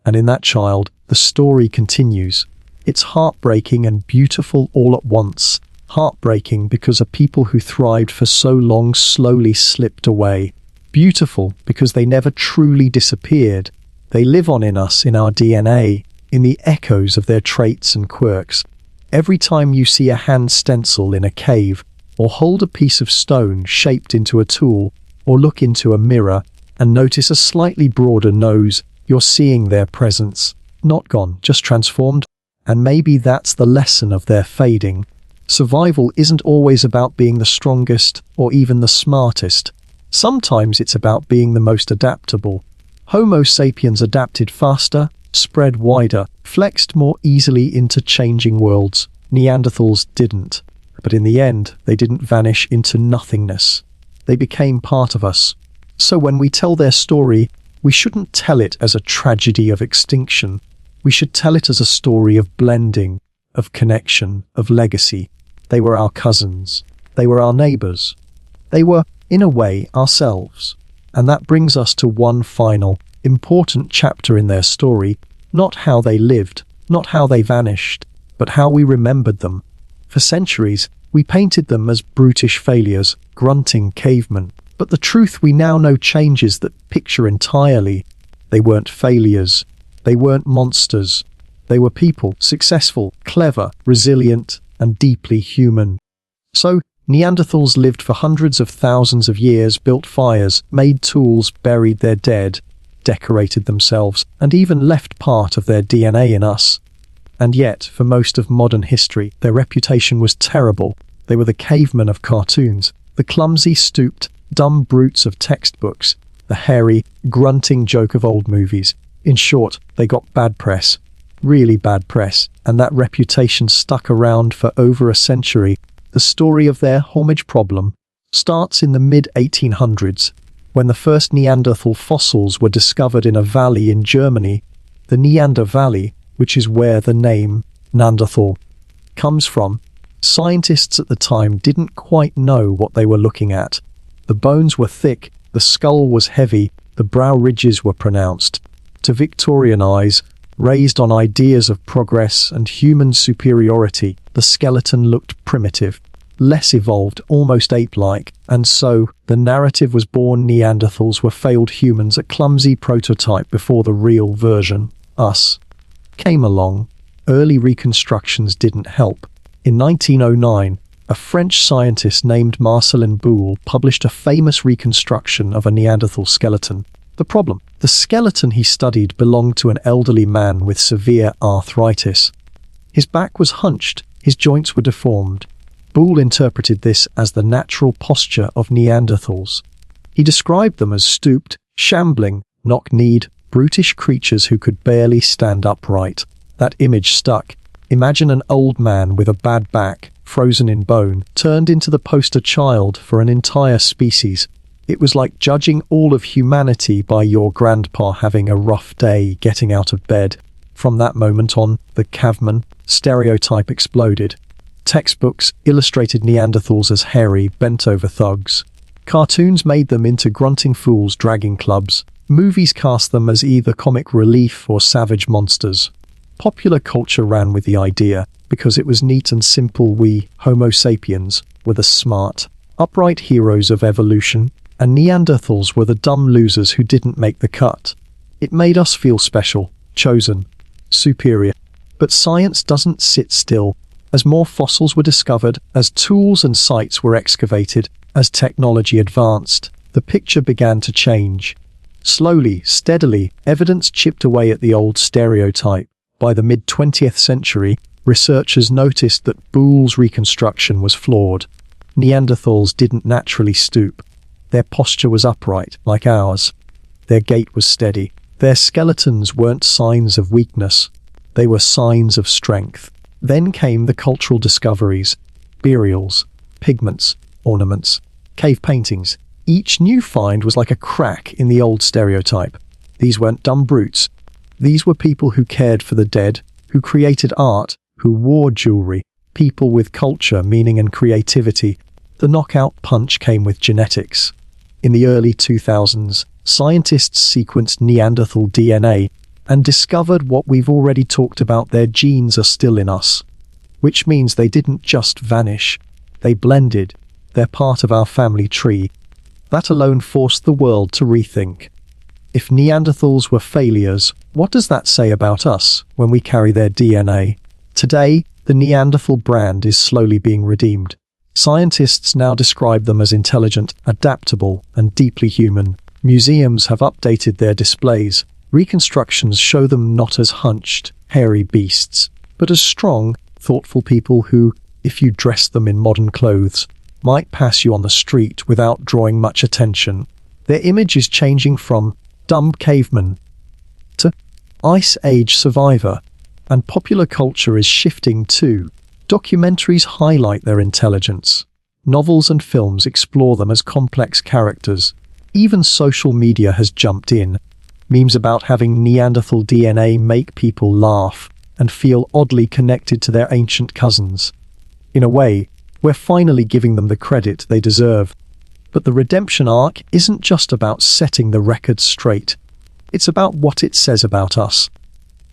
And in that child, the story continues. It's heartbreaking and beautiful all at once. Heartbreaking because a people who thrived for so long slowly slipped away. Beautiful because they never truly disappeared. They live on in us, in our DNA, in the echoes of their traits and quirks. Every time you see a hand stencil in a cave, or hold a piece of stone shaped into a tool, or look into a mirror and notice a slightly broader nose, you're seeing their presence. Not gone, just transformed. And maybe that's the lesson of their fading. Survival isn't always about being the strongest or even the smartest. Sometimes it's about being the most adaptable. Homo sapiens adapted faster, spread wider, flexed more easily into changing worlds. Neanderthals didn't. But in the end, they didn't vanish into nothingness. They became part of us. So when we tell their story, we shouldn't tell it as a tragedy of extinction. We should tell it as a story of blending, of connection, of legacy. They were our cousins. They were our neighbors. They were, in a way, ourselves. And that brings us to one final, important chapter in their story, not how they lived, not how they vanished, but how we remembered them. For centuries, we painted them as brutish failures, grunting cavemen. But the truth we now know changes that picture entirely. They weren't failures. They weren't monsters. They were people, successful, clever, resilient, and deeply human. So, Neanderthals lived for hundreds of thousands of years, built fires, made tools, buried their dead, decorated themselves, and even left part of their DNA in us. And yet, for most of modern history, their reputation was terrible. They were the cavemen of cartoons, the clumsy, stooped, dumb brutes of textbooks, the hairy, grunting joke of old movies. In short, they got bad press, really bad press, and that reputation stuck around for over a century. The story of their homage problem starts in the mid-1800s, when the first Neanderthal fossils were discovered in a valley in Germany, the Neander Valley, which is where the name Neanderthal comes from. Scientists at the time didn't quite know what they were looking at. The bones were thick, the skull was heavy, the brow ridges were pronounced. To Victorian eyes, raised on ideas of progress and human superiority, the skeleton looked primitive. less evolved, almost ape-like, and so the narrative was born. Neanderthals were failed humans, a clumsy prototype before the real version, us, came along. Early reconstructions didn't help. In 1909, a French scientist named Marcelin Boule published a famous reconstruction of a Neanderthal skeleton. The problem: the skeleton he studied belonged to an elderly man with severe arthritis. His back was hunched, his joints were deformed. Boule interpreted this as the natural posture of Neanderthals. He described them as stooped, shambling, knock-kneed, brutish creatures who could barely stand upright. That image stuck. Imagine an old man with a bad back, frozen in bone, turned into the poster child for an entire species. It was like judging all of humanity by your grandpa having a rough day getting out of bed. From that moment on, the caveman stereotype exploded. Textbooks illustrated Neanderthals as hairy, bent-over thugs. Cartoons made them into grunting fools dragging clubs. Movies cast them as either comic relief or savage monsters. Popular culture ran with the idea because it was neat and simple. We, Homo sapiens, were the smart, upright heroes of evolution, and Neanderthals were the dumb losers who didn't make the cut. It made us feel special, chosen, superior. But science doesn't sit still. As more fossils were discovered, as tools and sites were excavated, as technology advanced, the picture began to change. Slowly, steadily, evidence chipped away at the old stereotype. By the mid-20th century, researchers noticed that Boule's reconstruction was flawed. Neanderthals didn't naturally stoop. Their posture was upright, like ours. Their gait was steady. Their skeletons weren't signs of weakness. They were signs of strength. Then came the cultural discoveries: burials, pigments, ornaments, cave paintings. Each new find was like a crack in the old stereotype. These weren't dumb brutes. These were people who cared for the dead, who created art, who wore jewelry, people with culture, meaning and creativity. The knockout punch came with genetics. In the early 2000s, scientists sequenced Neanderthal DNA and discovered what we've already talked about: their genes are still in us. Which means they didn't just vanish. They blended. They're part of our family tree. That alone forced the world to rethink. If Neanderthals were failures, what does that say about us when we carry their DNA? Today, the Neanderthal brand is slowly being redeemed. Scientists now describe them as intelligent, adaptable, and deeply human. Museums have updated their displays. Reconstructions show them not as hunched, hairy beasts, but as strong, thoughtful people who, if you dressed them in modern clothes, might pass you on the street without drawing much attention. Their image is changing from dumb caveman to Ice Age survivor, and popular culture is shifting too. Documentaries highlight their intelligence. Novels and films explore them as complex characters. Even social media has jumped in. Memes about having Neanderthal DNA make people laugh and feel oddly connected to their ancient cousins. In a way, we're finally giving them the credit they deserve. But the redemption arc isn't just about setting the record straight. It's about what it says about us.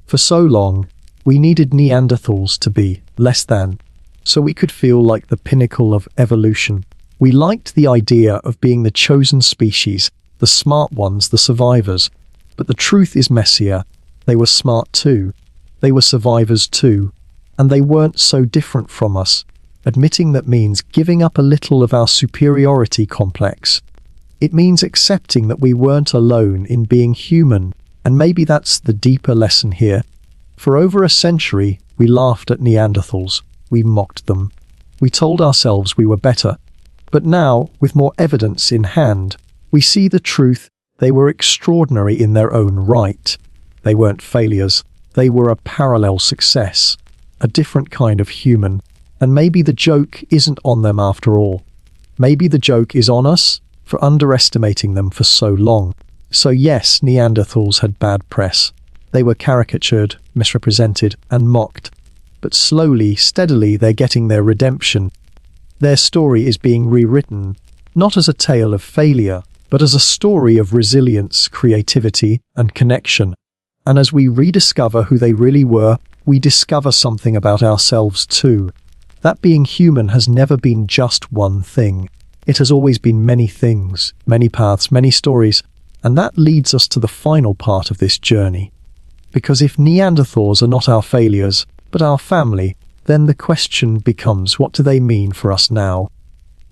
For so long, we needed Neanderthals to be less than, so we could feel like the pinnacle of evolution. We liked the idea of being the chosen species, the smart ones, the survivors. But the truth is messier. They were smart too. They were survivors too. And they weren't so different from us. Admitting that means giving up a little of our superiority complex. It means accepting that we weren't alone in being human. And maybe that's the deeper lesson here. For over a century, we laughed at Neanderthals. We mocked them. We told ourselves we were better. But now, with more evidence in hand, we see the truth. They were extraordinary in their own right. They weren't failures. They were a parallel success. A different kind of human. And maybe the joke isn't on them after all. Maybe the joke is on us for underestimating them for so long. So yes, Neanderthals had bad press. They were caricatured, misrepresented, and mocked. But slowly, steadily, they're getting their redemption. Their story is being rewritten, not as a tale of failure, but as a story of resilience, creativity, and connection. And as we rediscover who they really were, we discover something about ourselves too. That being human has never been just one thing. It has always been many things, many paths, many stories, and that leads us to the final part of this journey. Because if Neanderthals are not our failures, but our family, then the question becomes, what do they mean for us now?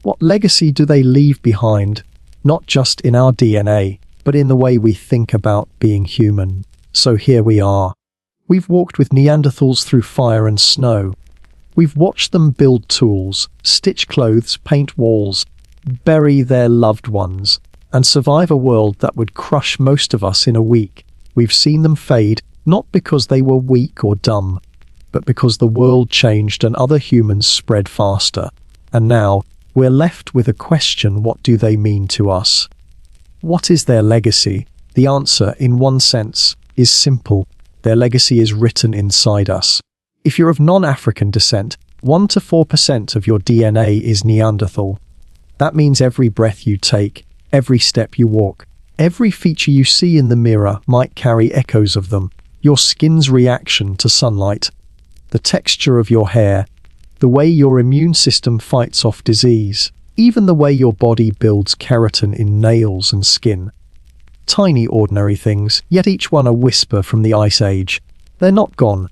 What legacy do they leave behind, not just in our DNA, but in the way we think about being human? So here we are. We've walked with Neanderthals through fire and snow. We've watched them build tools, stitch clothes, paint walls, bury their loved ones, and survive a world that would crush most of us in a week. We've seen them fade, not because they were weak or dumb, but because the world changed and other humans spread faster. And now, we're left with a question: what do they mean to us? What is their legacy? The answer, in one sense, is simple. Their legacy is written inside us. If you're of non-African descent, 1 to 4% of your DNA is Neanderthal. That means every breath you take, every step you walk, every feature you see in the mirror might carry echoes of them. Your skin's reaction to sunlight, the texture of your hair, the way your immune system fights off disease, even the way your body builds keratin in nails and skin. Tiny ordinary things, yet each one a whisper from the Ice Age. They're not gone.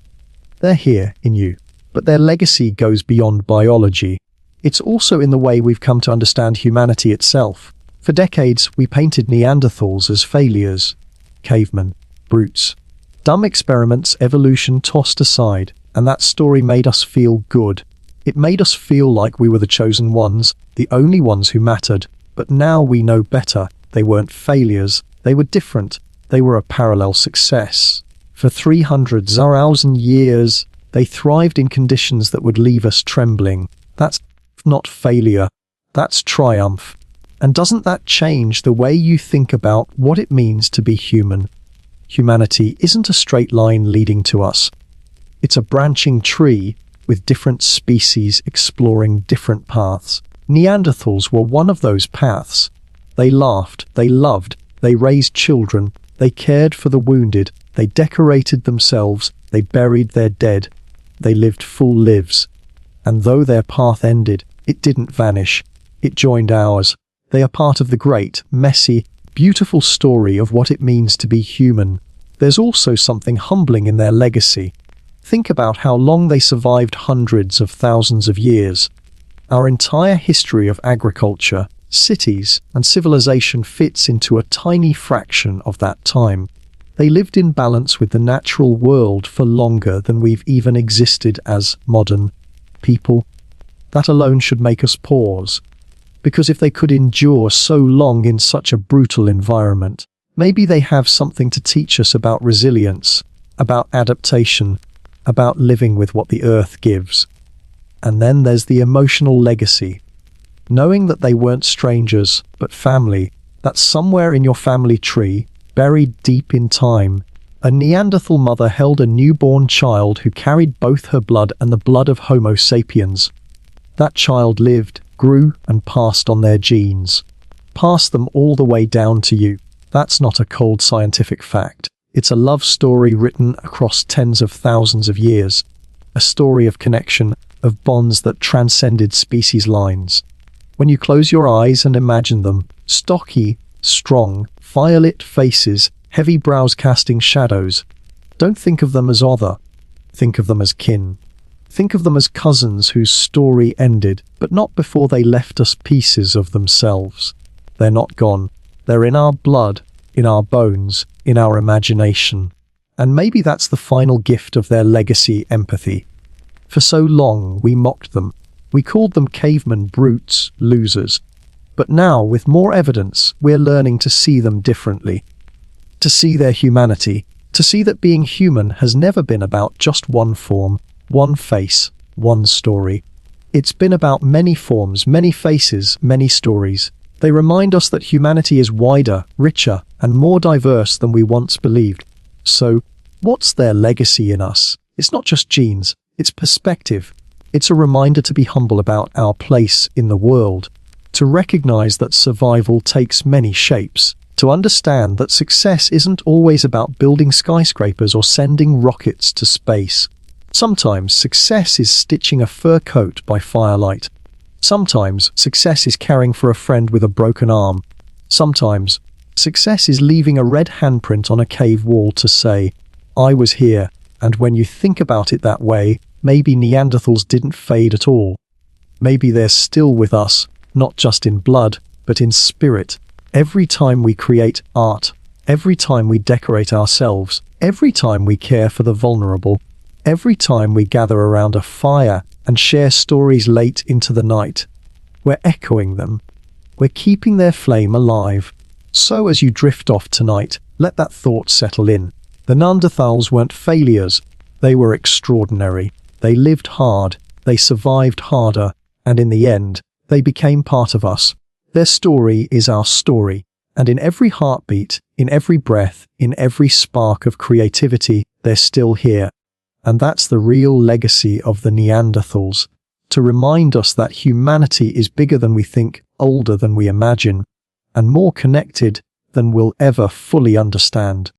They're here in you. But their legacy goes beyond biology. It's also in the way we've come to understand humanity itself. For decades, we painted Neanderthals as failures, cavemen, brutes. Dumb experiments, evolution tossed aside, and that story made us feel good. It made us feel like we were the chosen ones, the only ones who mattered. But now we know better. They weren't failures. They were different. They were a parallel success. For 300,000 years, they thrived in conditions that would leave us trembling. That's not failure. That's triumph. And doesn't that change the way you think about what it means to be human? Humanity isn't a straight line leading to us. It's a branching tree with different species exploring different paths. Neanderthals were one of those paths. They laughed, they loved, they raised children, they cared for the wounded, they decorated themselves, they buried their dead, they lived full lives. And though their path ended, it didn't vanish. It joined ours. They are part of the great, messy, beautiful story of what it means to be human. There's also something humbling in their legacy. Think about how long they survived hundreds of thousands of years. Our entire history of agriculture, cities, and civilization fits into a tiny fraction of that time. They lived in balance with the natural world for longer than we've even existed as modern people. That alone should make us pause. Because if they could endure so long in such a brutal environment, maybe they have something to teach us about resilience, about adaptation, about living with what the earth gives. And then there's the emotional legacy. Knowing that they weren't strangers, but family, that somewhere in your family tree, buried deep in time, a Neanderthal mother held a newborn child who carried both her blood and the blood of Homo sapiens. That child lived, grew, and passed on their genes. Passed them all the way down to you. That's not a cold scientific fact. It's a love story written across tens of thousands of years. A story of connection, of bonds that transcended species lines. When you close your eyes and imagine them, stocky, strong, firelit faces, heavy brows casting shadows, don't think of them as other. Think of them as kin. Think of them as cousins whose story ended, but not before they left us pieces of themselves. They're not gone. They're in our blood, in our bones, in our imagination. And maybe that's the final gift of their legacy: empathy. For so long, we mocked them. We called them cavemen, brutes, losers. But now, with more evidence, we're learning to see them differently. To see their humanity. To see that being human has never been about just one form, one face, one story. It's been about many forms, many faces, many stories. They remind us that humanity is wider, richer, and more diverse than we once believed. So, what's their legacy in us? It's not just genes, it's perspective. It's a reminder to be humble about our place in the world, to recognize that survival takes many shapes, to understand that success isn't always about building skyscrapers or sending rockets to space. Sometimes success is stitching a fur coat by firelight. Sometimes success is caring for a friend with a broken arm. Sometimes success is leaving a red handprint on a cave wall to say, "I was here." And when you think about it that way, maybe Neanderthals didn't fade at all. Maybe they're still with us, not just in blood, but in spirit. Every time we create art, every time we decorate ourselves, every time we care for the vulnerable, every time we gather around a fire and share stories late into the night, we're echoing them. We're keeping their flame alive. So as you drift off tonight, let that thought settle in. The Neanderthals weren't failures. They were extraordinary. They lived hard. They survived harder. And in the end, they became part of us. Their story is our story. And in every heartbeat, in every breath, in every spark of creativity, they're still here. And that's the real legacy of the Neanderthals. To remind us that humanity is bigger than we think, older than we imagine, and more connected than we'll ever fully understand.